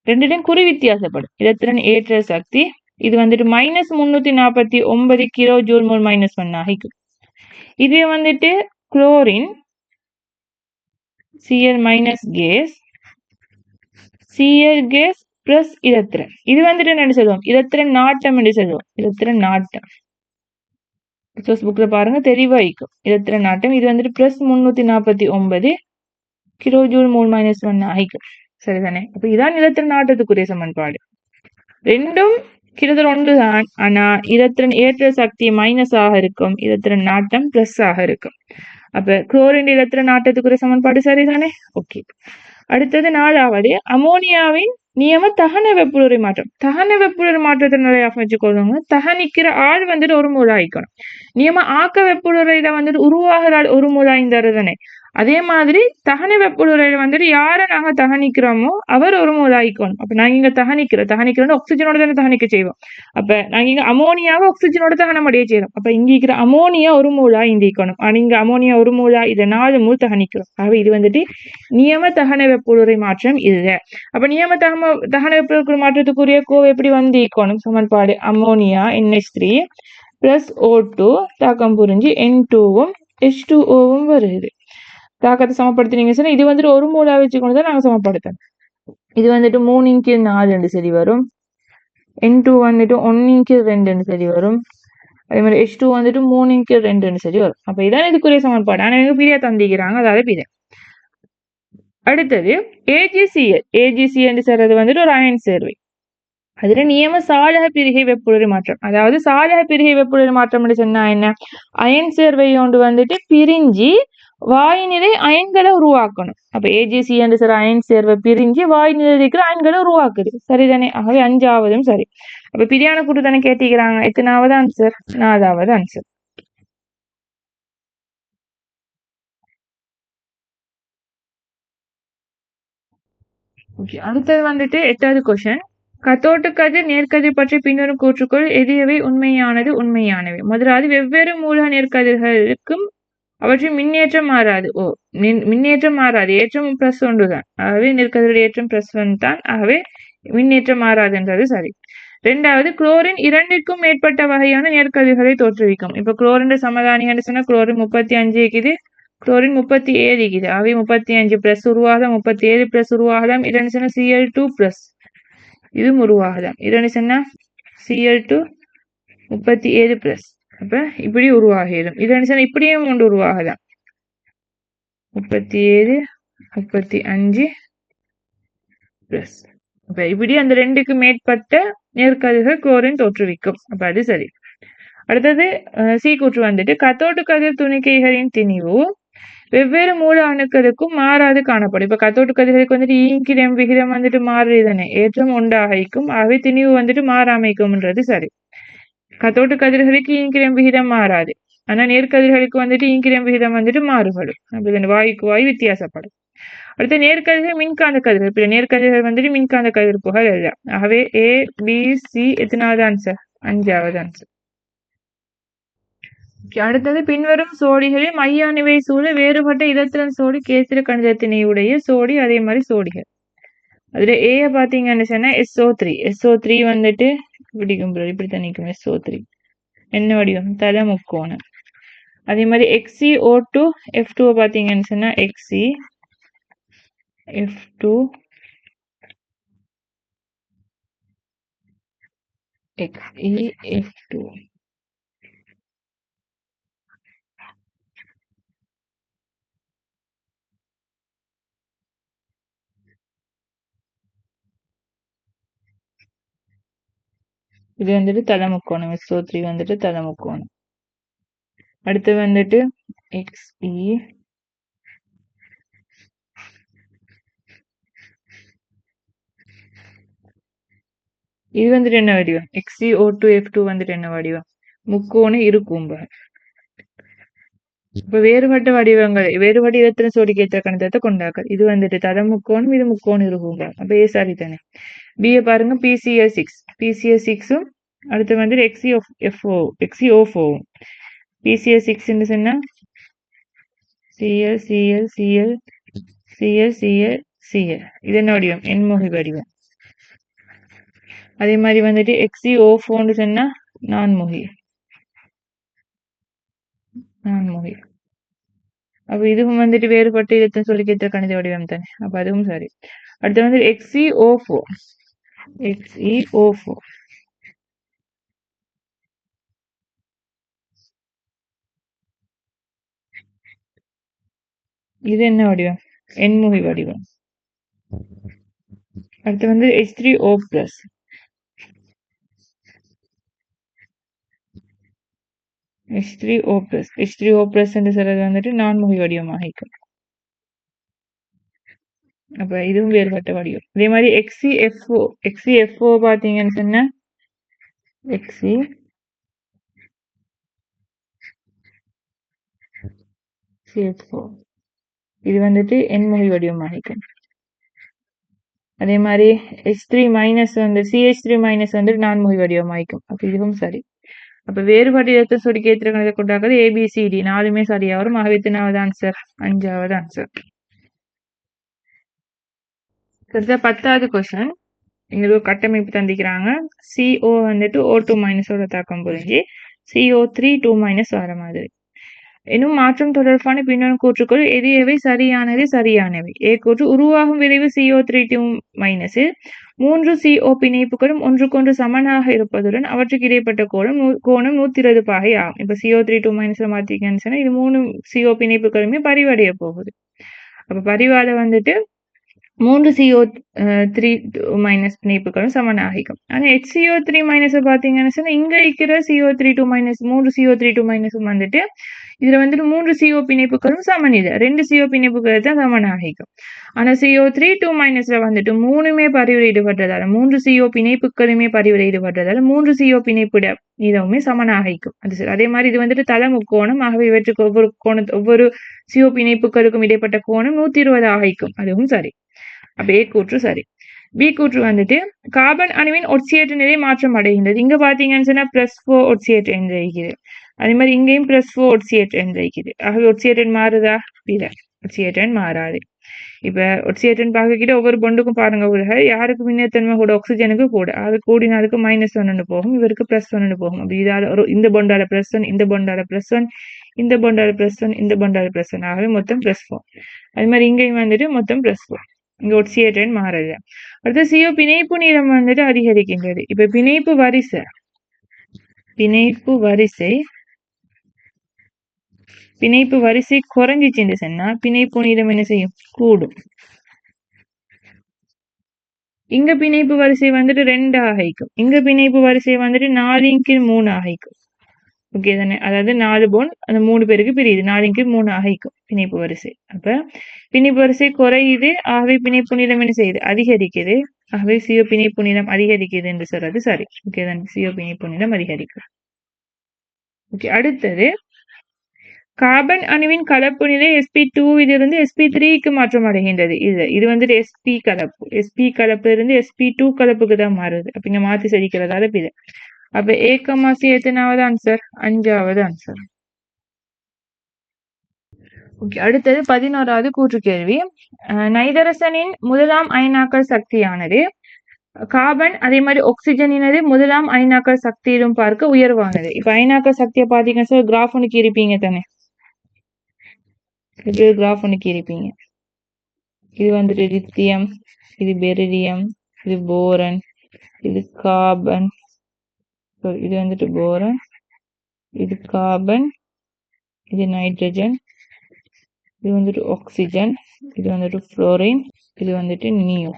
ரெண்டுடையும் குறி வித்தியாசப்படும். இலத்திரன் ஏற்றல் சக்தி இது வந்துட்டு -349 கிலோ ஜூல் மோல் -1 ஆகிக்கும். இது வந்துட்டு chlorine Cl minus gas, Cl gas plus இலத்திரன். இது வந்துட்டு என்ன சொல்லுவோம்? இலத்திரன் நாட்டம் என்று சொல்லுவோம். இலத்திரன் நாட்டம் ரிசோர்ஸ் புக்ல பாருங்க தெளிவா இருக்கும். இலத்திரன் நாட்டம் இது வந்துட்டு +349 கிலோ ஜூல் மோல் -1 ஆகிக்கும். சரிதானே? அப்ப இதான் இலத்திரன் நாட்டத்துக்குரிய சமன்பாடு. ரெண்டும் கிட்டத்தட்ட ஒன்றுதான். ஆனா இலத்திரன் ஏற்ற சக்தி மைனஸ் ஆக இருக்கும், இலத்திரன் நாட்டம் பிளஸ் ஆக இருக்கும். அப்ப குளோரின் இலத்திரன் நாட்டத்துக்குரிய சமன்பாடு சரிதானே? ஓகே. அடுத்தது 4வது அமோனியாவின் நியம தகன வெப்புளுரை மாற்றம். தகன வெப்புளுரை மாற்றத்தை நிறைய வச்சுக்கொள்ளுங்க. தகனிக்கிற ஆள் வந்துட்டு ஒரு மூல ஆயிக்கணும். நியம ஆக்க வெப்புளுரையில வந்துட்டு உருவாகிற ஆள் ஒரு மூல ஆய்ந்தாருதானே. அதே மாதிரி தகன வெப்புளுரையில வந்துட்டு யாரை நாங்க தகனிக்கிறோமோ அவர் ஒரு மூல ஆயிக்கணும். அப்ப நாங்க இங்க தகனிக்கிறோம் ஆக்சிஜனோட தானே தகனிக்க செய்வோம். அப்ப நாங்க இங்க அமோனியாவை ஆக்சிஜனோட தகனம் அடைய செய்யறோம். அப்ப இங்க இருக்கிற அமோனியா ஒரு மூலா இந்திக்கணும். இங்க அமோனியா ஒரு மூலா, இதை 4 மூல் தகனிக்கிறோம். ஆக இது வந்துட்டு நியம தகன வெப்புளுரை மாற்றம் இல்ல. அப்ப நியம தகன வெப்புளுரை மாற்றத்துக்குரிய கோவை எப்படி வந்து ஈக்கணும்? சமன்பாடு அமோனியா NH3 பிளஸ் O2 தாக்கம் புரிஞ்சு N2வும் H2Oவும் வருது. தாக்கத்தை சமப்படுத்தினீங்க சொன்னா இது வந்துட்டு ஒரு மூலா வச்சுக்கொண்டு தான் நாங்க சமப்படுத்தணும். இது வந்துட்டு 3/4 சரி வரும். N2 வந்துட்டு 1/2 சரி வரும். அதே மாதிரி H2 வந்துட்டு 3/2 சரி வரும். அப்ப இதான் இதுக்குரிய சமன்பாடு. ஆனா எனக்கு பிரியா தந்திக்கிறாங்க, அதாவது பிரியா. அடுத்தது AgCl. AgCl சொல்றது வந்துட்டு ஒரு அயன் சேர்வை. அதுல நியம சாலக பிரிகை வெப்புளுரை மாற்றம். அதாவது சாலக பிரிகை வெப்புளுரை மாற்றம் சொன்னா என்ன? அயன் சேர்வை ஒன்று வந்துட்டு பிரிஞ்சு வாயுநிலை அயன்களை உருவாக்கணும். அப்ப AgCl சொல்ற அயன் சேர்வை பிரிஞ்சு வாயுநிலை இருக்கிற அயன்களை உருவாக்குது. சரிதானே? ஆகவே 5வதும் சரி. அப்ப பிரியான கூட்டு தானே கேட்டிக்கிறாங்க. எத்தனாவது ஆன்சர்? 4வது ஆன்சர். அடுத்தது வந்துட்டு 8வது கொஸ்டின். கத்தோட்டு கதிர் நேர்கதிர் பற்றி பின்வரும் கூற்றுக்குள் எதியவை உண்மையானது உண்மையானவை. முதலாவது வெவ்வேறு மூல நேர்கதிர்களுக்கும் அவற்றின் மின்னேற்றம் மாறாது. மின்னேற்றம் மாறாது, ஏற்றம் பிளஸ் ஒன்றுதான். ஆகவே நெற்கதிரோட ஏற்றம் +1 தான். ஆகவே மின்னேற்றம் மாறாதுன்றது சரி. 2வது குளோரின் 2க்கும் மேற்பட்ட வகையான நேர்கதிர்களை தோற்றுவிக்கும். இப்ப குளோரின் சமதானிகன்னு சொன்னா குளோரின் 35 இருக்குது, குளோரின் 37 இருக்குது. ஆகவே 35 பிளஸ் உருவாகலாம், 37 பிளஸ் உருவாகலாம். 2 சொன்னா Cl2 பிளஸ் இதுவும் உருவாகலாம். 2 சொன்னா Cl2 37 பிளஸ். அப்ப இப்படி உருவாகிடும். 2 சொன்னா இப்படியும் ஒன்று உருவாகலாம். 37 35 பிளஸ். அப்ப இப்படி அந்த 2க்கு மேற்பட்ட நேர்கதிர்கள் குளோரின் தோற்றுவிக்கும். அப்ப அது சரி. அடுத்தது சி கூற்று வந்துட்டு கத்தோட்டு கதிர் துணிக்கைகளின் திணிவு வெவ்வேறு மூல அணுக்களுக்கும் மாறாது காணப்படும். இப்ப கத்தோட்டு கதிர்களுக்கு வந்துட்டு ஈங்கிடம் விகிதம் வந்துட்டு மாறுதானே, ஏற்றம் உண்டாகிக்கும். ஆகவே திணிவு வந்துட்டு மாறாமைக்கும்ன்றது சரி. கத்தோட்டு கதிர்களுக்கு ஈங்கிடம் விகிதம் மாறாது. ஆனா நேர்கதிர்களுக்கு வந்துட்டு ஈங்கிடம் விகிதம் வந்துட்டு மாறுபடும். அப்படி வாயுக்கு வாயு வித்தியாசப்படும். அடுத்து நேர்கதிர்கள் மின்காந்த கதிர்கள். இப்ப நேர்கதிர்கள் வந்துட்டு மின்காந்த கதிர்ப்புகள் அல்ல. ஆகவே ABC எத்தனாவது ஆன்சர்? 5வது ஆன்சர். அடுத்தது பின்வரும் சோடிகளில் மைய அணுவை சூழ வேறுபட்ட இலத்திரன் சோடி கேத்திர கணிதத்தினை உடைய சோடி, அதே மாதிரி சோடிகள். அதுல ஏ பாத்தீங்கன்னு சொன்னா SO3 வந்துட்டு இப்படி தண்ணிக்கும். SO3 என்ன வடிவம்? தல முக்கோணம். அதே மாதிரி XeO2 F2 பாத்தீங்கன்னு சொன்னா Xe F2 Xe F2. இது வந்துட்டு தலமுக்கோணம். SO3 வந்துட்டு தலமுக்கோணம். அடுத்து வந்துட்டு Xe இது வந்துட்டு என்ன வடிவம்? XeO2F2 வந்துட்டு என்ன வடிவம்? முக்கோண இருக்கூம்பு. இப்ப வேறுபட்ட வடிவங்கள் வேறுபட்ட எத்தனை சோடிக்கேற்ற கணிதத்தை கொண்டாக்கள். இது வந்துட்டு தத முக்கோணம், இது முக்கோண இருக்கூம்பு. அப்ப ஏ சாரி தானே. பிஏ பாருங்க PCl6 அடுத்து வந்துட்டு XeO4 PCl6 சொன்னா Cl இது என்ன வடிவம்? எண்முகி வடிவம். அதே மாதிரி வந்துட்டு XeO4 சொன்னா நான்முகி. அப்ப இதுவும் வந்துட்டு வேறுபட்டு எத்தனை சொல்லிக்கேற்ற கணித வடிவம் தானே. அப்ப அதுவும் சரி. அடுத்து வந்து XeO4 இது என்ன வடிவம்? எண்முகி வடிவம். அடுத்து வந்து H3O+. H3O+ என்று சொல்றது வந்துட்டு நான்முகி வடிவமாக இருக்கும். அப்ப இதுவும் வேறுபட்ட வடிவம். அதே மாதிரி XeFO பாத்தீங்கன்னு சொன்னா XeFO இது வந்துட்டு எண்முகி வடிவமாக இருக்கும். அதே மாதிரி CH3- வந்துட்டு நான்முகி வடிவமாயிக்கும். அப்ப இதுவும் சரி. அப்ப வேறுபட்ட இடத்தை சொடிக்கேற்ற கணித கொண்டாக்கிறது ABCD 4மே சரியா வரும். ஆகவே எத்தனாவது ஆன்சர்? 5வது ஆன்சர். அடுத்த 10வது கொஸ்டின். எங்களுக்கு கட்டமைப்பு தந்திக்கிறாங்க. CO வந்துட்டு O2- தாக்கம் புரிஞ்சு CO3 2- வர மாதிரி. இன்னும் மாற்றம் தொடர்பான பின்னணி கூற்றுக்கள் எவை சரியானவை. ஏ கூற்று உருவாகும் விளைவு CO3 2- 3 CO பிணைப்புகளும் ஒன்றுக்கொன்று சமனாக இருப்பதுடன் அவற்றுக்கு இடைப்பட்ட கோணம் 120 பாகை ஆகும். இப்ப CO3 2- மாத்திக்கன்னு சொன்னா இது 3 CO பிணைப்புகளுமே பரிவடைய போகுது. அப்ப பரிவால வந்துட்டு 3 CO3- பிணைப்புகளும் சமனாகிக்கும். ஆனா HCO3- பாத்தீங்கன்னு சொன்னா இங்க இருக்கிற CO3 2- 3 CO3 2- வந்துட்டு இதுல வந்துட்டு 3 CO பிணைப்புகளும் சமன் இல்லை. 2 CO பிணைப்புகள் தான் சமனாகிக்கும். ஆனா CO3 2- வந்துட்டு 3மே பரிவுரையிடுபட்டதால 3 CO பிணைப்புகளுமே பரிவுரையிடுபட்டதால 3 CO பிணைப்புட இதுவுமே சமனாகிக்கும். அது சரி. அதே மாதிரி இது வந்துட்டு தல முக்கோணம். ஆகவே இவற்றுக்கு ஒவ்வொரு CO பிணைப்புகளுக்கும் இடைப்பட்ட கோணம் 120 ஆகிக்கும். அதுவும் சரி. அப்ப ஏ கூற்று சரி. பி கூற்று வந்துட்டு கார்பன் அணுவின் ஒட்சியேற்ற நிலை மாற்றம் அடைகின்றது. இங்க பாத்தீங்கன்னு சொன்னா +4 ஒட்சியேற்ற என்கிறது. அதே மாதிரி இங்கேயும் +4 ஒட்சியேற்ற என்கிறது. ஆகவே ஒட்சியேற்றன் மாறுதா? இல்ல, ஒட்சியேற்றன் மாறாது. இப்ப ஒட்சியேற்றன் பார்க்கக்கிட்ட ஒவ்வொரு பொண்டுக்கும் பாருங்க உலக யாருக்கு மின்னத்தன்மை கூட ஆக்சிஜனுக்கு கூட அது கூடினாருக்கு -1 போகும், இவருக்கு +1 போகும். அப்படி இதால இந்த பொண்டால +1 இந்த பொண்டால +1 இந்த பொண்டால +1 இந்த பொண்டால +1 ஆகவே மொத்தம் +4. அது மாதிரி இங்கேயும் வந்துட்டு மொத்தம் +4. இங்க ஒட்சியேற்றன் மாறல. அடுத்து CO பிணைப்பு நீளம் வந்துட்டு அதிகரிக்கின்றது. இப்ப பிணைப்பு வரிசை குறைஞ்சிச்சுன்னு சொன்னா பிணைப்பு நீளம் என்ன செய்யும்? கூடும். இங்க பிணைப்பு வரிசை வந்துட்டு 2 ஆகிக்கும். இங்க பிணைப்பு வரிசை வந்துட்டு 4/3 ஆகிக்கும். ஓகே தானே. அதாவது 4 போன் அந்த 3 பேருக்கு பிரியுது. 4/3 ஆகிக்கும் பிணைப்பு வரிசை. அப்ப பிணைப்பு வரிசை குறையுது. ஆகவே பிணைப்பு நீளம் என்ன செய்யுது? அதிகரிக்குது. ஆகவே CO பிணைப்பு நீளம் அதிகரிக்குது என்று சொல்றது சரி. ஓகே தானே. CO பிணைப்பு நீளம் அதிகரிக்கும். ஓகே, அடுத்தது கார்பன் அணுவின் கலப்பு நிலை sp2 இலிருந்து sp3க்கு மாற்றம் அடைகின்றது. இது வந்துட்டு sp கலப்பு இருந்து sp2 கலப்புக்கு தான் மாறுது. அப்ப இங்க மாத்தி சரிக்கிறதால இது. அப்ப A, எத்தனாவது ஆன்சர்? 5வது ஆன்சர். ஓகே, அடுத்தது 11வது கூற்று கேள்வி. நைதரசனின் முதலாம் அயனாக்கல் சக்தியானது கார்பன் அதே மாதிரி ஆக்சிஜனினது முதலாம் அயனாக்கல் சக்தியிலும் பார்க்க உயர்வானது. இப்ப அயனாக்கல் சக்தியை பாத்தீங்கன்னா கிராஃப் ஒன்று கீறிப்பீங்க தானே. கிராஃப் ஒன்று கீறிப்பீங்க. இது வந்துட்டு லித்தியம், இது பெரிலியம், இது போரன், இது கார்பன், இது வந்துட்டு போரன், இது கார்பன், இது நைட்ரஜன், இது வந்துட்டு ஆக்சிஜன், இது வந்துட்டு புளோரின், இது வந்துட்டு நியோ.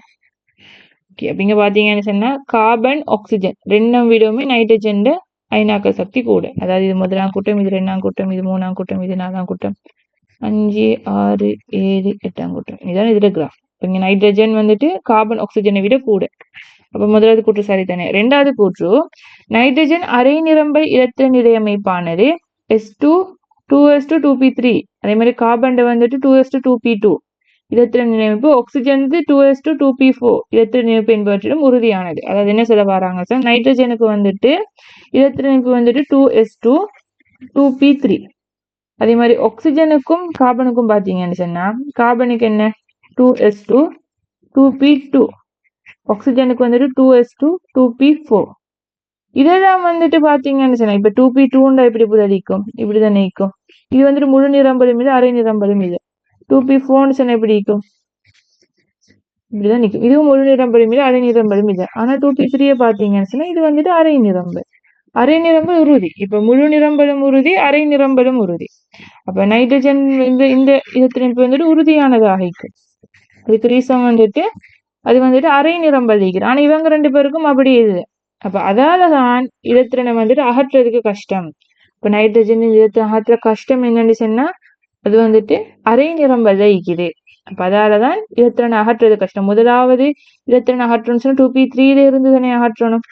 ஓகே, அப்ப இங்க பாத்தீங்கன்னு சொன்னா கார்பன் ஆக்சிஜன் ரெண்டும் விடவுமே நைட்ரஜன் அயனாக்கல் சக்தி கூட. அதாவது இது முதலாம் கூட்டம், இது 2ஆம் கூட்டம், இது 3ஆம் கூட்டம், இது 4ஆம் கூட்டம், 5, 6, 7, 8ஆம் கூட்டம். இதான் இதுல கிராஃப். இங்க நைட்ரஜன் வந்துட்டு கார்பன் ஆக்சிஜனை விட கூட. அப்ப முதலாவது கூற்று சரிதானே. ரெண்டாவது கூற்று, நைட்ரஜன் அரை நிரம்பல் இரத்திர நிலையமைப்பானது S2 2s2 2p3. அதே மாதிரி கார்பன் வந்துட்டு 2s2 2p2 இரத்திர நிலையமைப்பு. Oxygen 2s2 2p4 இரத்திர நிலையமைப்பு என்பவற்றிலும் உறுதியானது. அதாவது என்ன சொல்ல வராங்க சார், நைட்ரஜனுக்கு வந்துட்டு இரத்திர நிலையமைப்பு வந்துட்டு 2s2 2p3. அதே மாதிரி ஆக்சிஜனுக்கும் கார்பனுக்கும் பாத்தீங்கன்னு சொன்னா, கார்பனுக்கு என்ன 2s2 2p2, ஆக்சிஜனுக்கு வந்துட்டு 2s2 2p4. இதெல்லாம் வந்துட்டு பாத்தீங்கன்னு சொன்னா, இப்ப 2p2 எப்படி புதலிக்கும், இப்படிதான் நீக்கும். இது வந்துட்டு முழு நிரம்பலும் இல்லை, அரை நிரம்பலும் இல்லை. 2p4 சொன்னா எப்படி இருக்கும், இப்படிதான் நிக்கும். இதுவும் முழு நிரம்பலும் இல்லை, அரை நிரம்பலும் இல்லை. ஆனா 2p3 பாத்தீங்கன்னு சொன்னா இது வந்துட்டு அரை நிரம்பல். அரை நிரம்பல் உறுதி. இப்ப முழு நிரம்பலும் உறுதி, அரை நிரம்பலும் உறுதி. அப்ப நைட்ரஜன் இந்த இதத்தினிப்பு வந்துட்டு உறுதியானதாக இருக்கும். அதுக்கு ரீசன் வந்துட்டு அது வந்துட்டு அரை நிரம்பல் இருக்கிறது. ஆனா இவங்க ரெண்டு பேருக்கும் அப்படி இல்லை. அப்ப அதாலதான் இதத்தினை வந்துட்டு அகற்றுறதுக்கு கஷ்டம். இப்ப நைட்ரஜன் இதத்தை அகற்ற கஷ்டம் என்னன்னு சொன்னா அது வந்துட்டு அரை நிரம்பல் இருக்குது. அப்ப அதாலதான் இதத்தினை அகற்றுறது கஷ்டம். முதலாவது இதத்தினை அகற்றணும்னு சொன்னா 2p3 இருந்து தானே அகற்றணும்.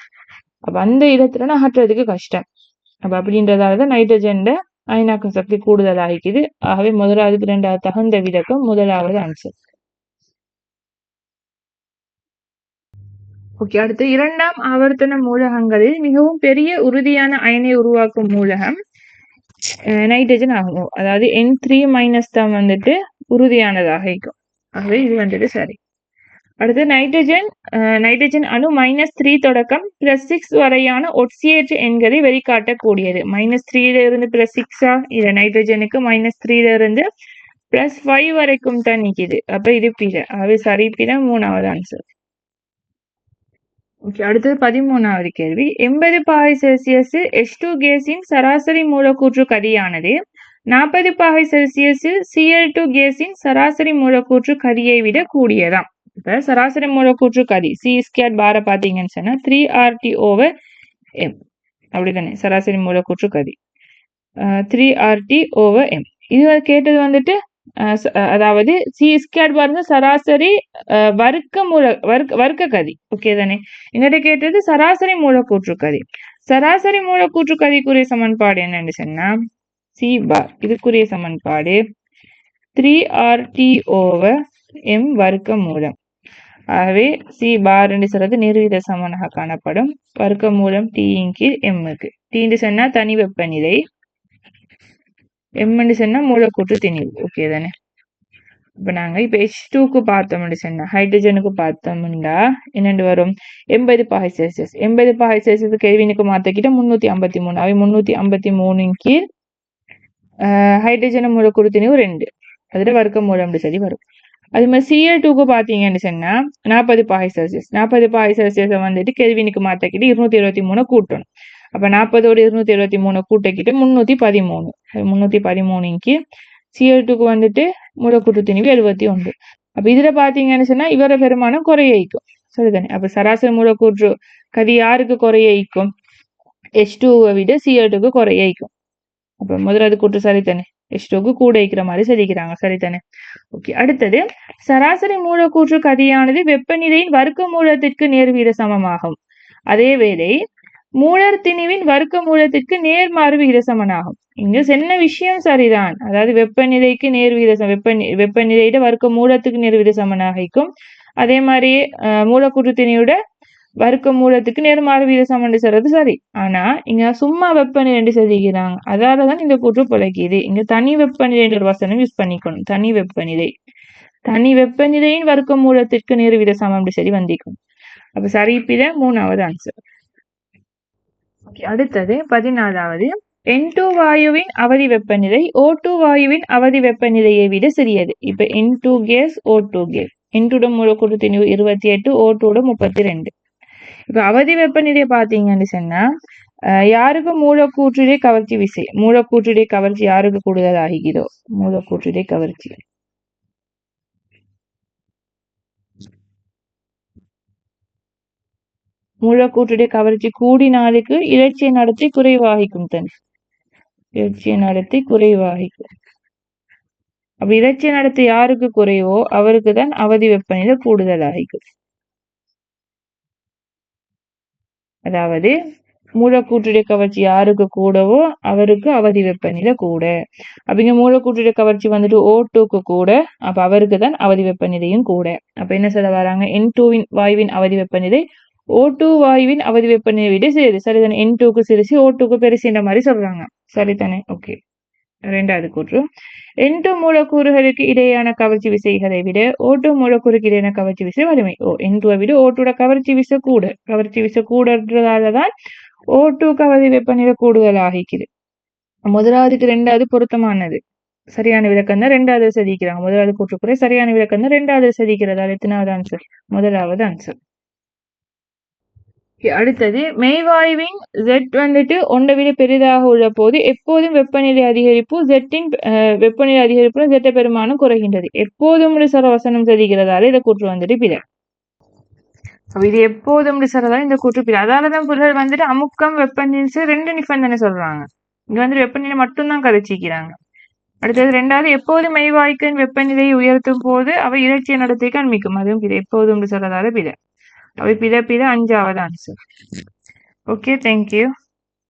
அப்ப அந்த இடத்துல அகற்றுறதுக்கு கஷ்டம். அப்ப அப்படின்றதாலதான் நைட்ரஜன் அயனாக்க சக்தி கூடுதலாகிக்குது. ஆகவே முதலாவதுக்கு இரண்டாவது தகுந்த விளக்கம் முதலாவது ஆன்சர். ஓகே, அடுத்து இரண்டாம் ஆவர்த்தன மூலகங்களில் மிகவும் பெரிய உறுதியான அயனை உருவாக்கும் மூலகம் நைட்ரஜன் ஆகும். அதாவது N3- தான் வந்துட்டு உறுதியானதாக இருக்கும். ஆகவே இது வந்துட்டு சரி. அடுத்து நைட்ரஜன் அணு -3 தொடக்கம் +6 வரையான ஒட்சியேற்ற எண்களை வெளிக்காட்டக்கூடியது. -3 இருந்து +6 இல்ல, நைட்ரஜனுக்கு -3 இருந்து +5 வரைக்கும் தான் நிக்குது. அப்ப இது பிற. ஆகவே சரி பிற, மூணாவது ஆன்சர். ஓகே, அடுத்தது 13வது கேள்வி. 80 பாகை செல்சியஸில் H2 கேஸின் சராசரி மூலக்கூற்று கதியானது 40 பாகை செல்சியஸில் Cl2 கேஸின் சராசரி மூலக்கூற்று கதியை விட கூடியதாம். இப்ப சராசரி மூலக்கூற்று கதி C² பார பாத்தீங்கன்னு சொன்னா 3RT/m அப்படித்தானே சராசரி மூலக்கூற்று கதி 3RT/m. இது கேட்டது வந்துட்டு அதாவது C² பாருங்க சராசரி வர்க்க கதி. ஓகே தானே. எங்கிட்ட கேட்டது சராசரி மூலக்கூற்று கதி. சராசரி மூலக்கூற்று கதிக்குரிய சமன்பாடு என்னன்னு சொன்னா C பார். இதுக்குரிய சமன்பாடு 3RT/m வர்க்க மூலம். ஆகவே C பார் என்று சொல்றது நிறுவித சமனாக காணப்படும். வர்க்க மூலம் T/m-க்கு. T சொன்னா தனி வெப்பநிலை, M சொன்னா மூலக்கூற்று திணிவு. ஓகே தானே. இப்ப நாங்க இப்ப H2க்கு பார்த்தோம்னு சொன்னா, ஹைட்ரஜனுக்கு பார்த்தோம்னா என்னென்று வரும் 80 பாகை செல்சியஸ். 80 பாகை செல்சியஸ் கெல்வினுக்கு மாத்திக்கிட்ட 353. அவை 353 கீழ் ஹைட்ரஜன் மூலக்கூறு திணிவு 2. அதுல வர்க்க மூலம் சரி வரும். அது மாதிரி Cl2க்கு பாத்தீங்கன்னு சொன்னா 40 பாகை செல்சியஸ். 40 பாகை செல்சியஸ் வந்துட்டு கெல்வினுக்கு மாத்திக்கிட்டு 273 கூட்டணும். அப்ப 40ஓடு 273 கூட்டிக்கிட்டு 313. 313 Cl2க்கு வந்துட்டு மூலக்கூற்று திணிவு 71. அப்ப இதுல பாத்தீங்கன்னு சொன்னா இவர பெருமானம் குறையிக்கும். சரிதானே. அப்ப சராசரி மூலக்கூற்று கதி யாருக்கு குறையிக்கும், H2வை விட Cl2க்கு குறையிக்கும். அப்ப முதலாவது கூற்று சரிதானே. H2க்கு கூட இருக்கிற மாதிரி சொல்லிக்கிறாங்க. சரிதானே. ஓகே, அடுத்தது சராசரி மூலக்கூற்று கதியானது வெப்பநிலையின் வர்க்க மூலத்திற்கு நேர்வீத சமமாகும். அதே வேளை மூலர் திணிவின் வர்க்க மூலத்திற்கு நேர்மாறு விகித சமனாகும். இங்க சொன்ன விஷயம் சரிதான். அதாவது வெப்பநிலைக்கு நேர்வீத வெப்பநிலையிட வர்க்க மூலத்துக்கு நேர்வீத சமனாகிக்கும். அதே மாதிரி மூலக்கூற்று திணியோட வர்க்க மூலத்துக்கு நேர்மாறு விகித சமன் சொல்றது சரி. ஆனா இங்க சும்மா வெப்பநிலை சொல்லிக்கிறாங்க. அதாலதான் இந்த கூற்று பிழைக்குது. இங்க தனி வெப்பநிலை என்ற வசனம் யூஸ் பண்ணிக்கணும். தனி வெப்பநிலையின் வர்க்க மூலத்திற்கு நேர்வீத சமம் சரி வந்திக்கும். அப்ப சரி பிற, மூணாவது ஆன்சர். அடுத்தது 14வது. N2 வாயுவின் அவதி வெப்பநிலை O2 வாயுவின் அவதி வெப்பநிலையை விட சிறியது. இப்ப N2 case O2 case. N2 மூலக்கூற்று திணிவு 28, O2 32. இப்ப அவதி வெப்பநிலையை பாத்தீங்கன்னு சொன்னா யாருக்கு மூலக்கூற்றுடைய கவர்ச்சி விசை, மூலக்கூற்றுடைய கவர்ச்சி யாருக்கு கூடுதல் ஆகிக்கிறோ, மூலக்கூற்றுடைய கவர்ச்சி மூலக்கூற்றுடைய கவர்ச்சி கூடினாலுக்கு இலட்சிய நடத்தி குறைவாகிக்கும். தன் இலட்சிய நடத்தி குறைவாகிக்கும். அப்ப இலட்சிய நடத்தி யாருக்கு குறைவோ அவருக்கு தான் அவதி வெப்பநிலை கூடுதல் ஆகிக்கும். அதாவது மூலக்கூற்றுடைய கவர்ச்சி யாருக்கு கூடவோ அவருக்கு அவதி வெப்பநிலை கூட. அப்படிங்க மூலக்கூற்றுடைய கவர்ச்சி வந்துட்டு O2க்கு கூட, அப்ப அவருக்கு தான் அவதி வெப்பநிலையும் கூட. அப்ப என்ன சொல்ல வராங்க, N2வின் வாயுவின் அவதி வெப்பநிலை O2 வாயுவின் அவதி வெப்பநிலை விட சிறிது. சரிதானே, N2க்கு சிறுசு O2க்கு பெருசுன்ற மாதிரி சொல்றாங்க. சரிதானே, ஓகே. இரண்டாவது கூற்று, N2 மூலக்கூறுகளுக்கு இடையேயான கவர்ச்சி விசைகளை விட O2 மூலக்கூறுக்கு இடையான கவர்ச்சி விசை வலிமை. N2 விட O2 கவர்ச்சி விசை கூட. கவர்ச்சி விசை கூடன்றதாலதான் O2 கவர்ச்சி வெப்பநிலை கூடுதலாகிக்குது. முதலாவதுக்கு ரெண்டாவது பொருத்தமானது. சரியான விளக்கம் தான் ரெண்டாவது சதிக்கிறாங்க. முதலாவது கூற்றுக்குறை சரியான விளக்கம் தான் ரெண்டாவது சதிக்கிறதா. எத்தனாவது ஆன்சர்? முதலாவது ஆன்சர். அடுத்தது, மெய்வாயுவின் Z வந்துட்டு ஒன்றை விட பெரிதாக உள்ள போது எப்போதும் வெப்பநிலை அதிகரிப்பு Z-இன் வெப்பநிலை அதிகரிப்பு Z பெருமானம் குறைகின்றது. எப்போதும் சரவசனம் சதிக்கிறதால இந்த கூற்று வந்துட்டு பிழை. இது எப்போதும் சொல்றதால இந்த கூற்று பிழை. அதாலதான் புரிதல் வந்துட்டு அமுக்கம் வெப்பநிலை ரெண்டு நிபந்தனை சொல்றாங்க. இங்க வந்து வெப்பநிலை மட்டும்தான் கதைச்சிக்கிறாங்க. அடுத்தது ரெண்டாவது, எப்போதும் மெய்வாய்க்கின் வெப்பநிலையை உயர்த்தும் போது அவை இலட்சிய நடத்தை காண்பிக்கும். அதுவும் பிழை. எப்போதும் சொல்றதால பிழை. அவை பிழை 5வது ஆன்சர். Okay, thank you.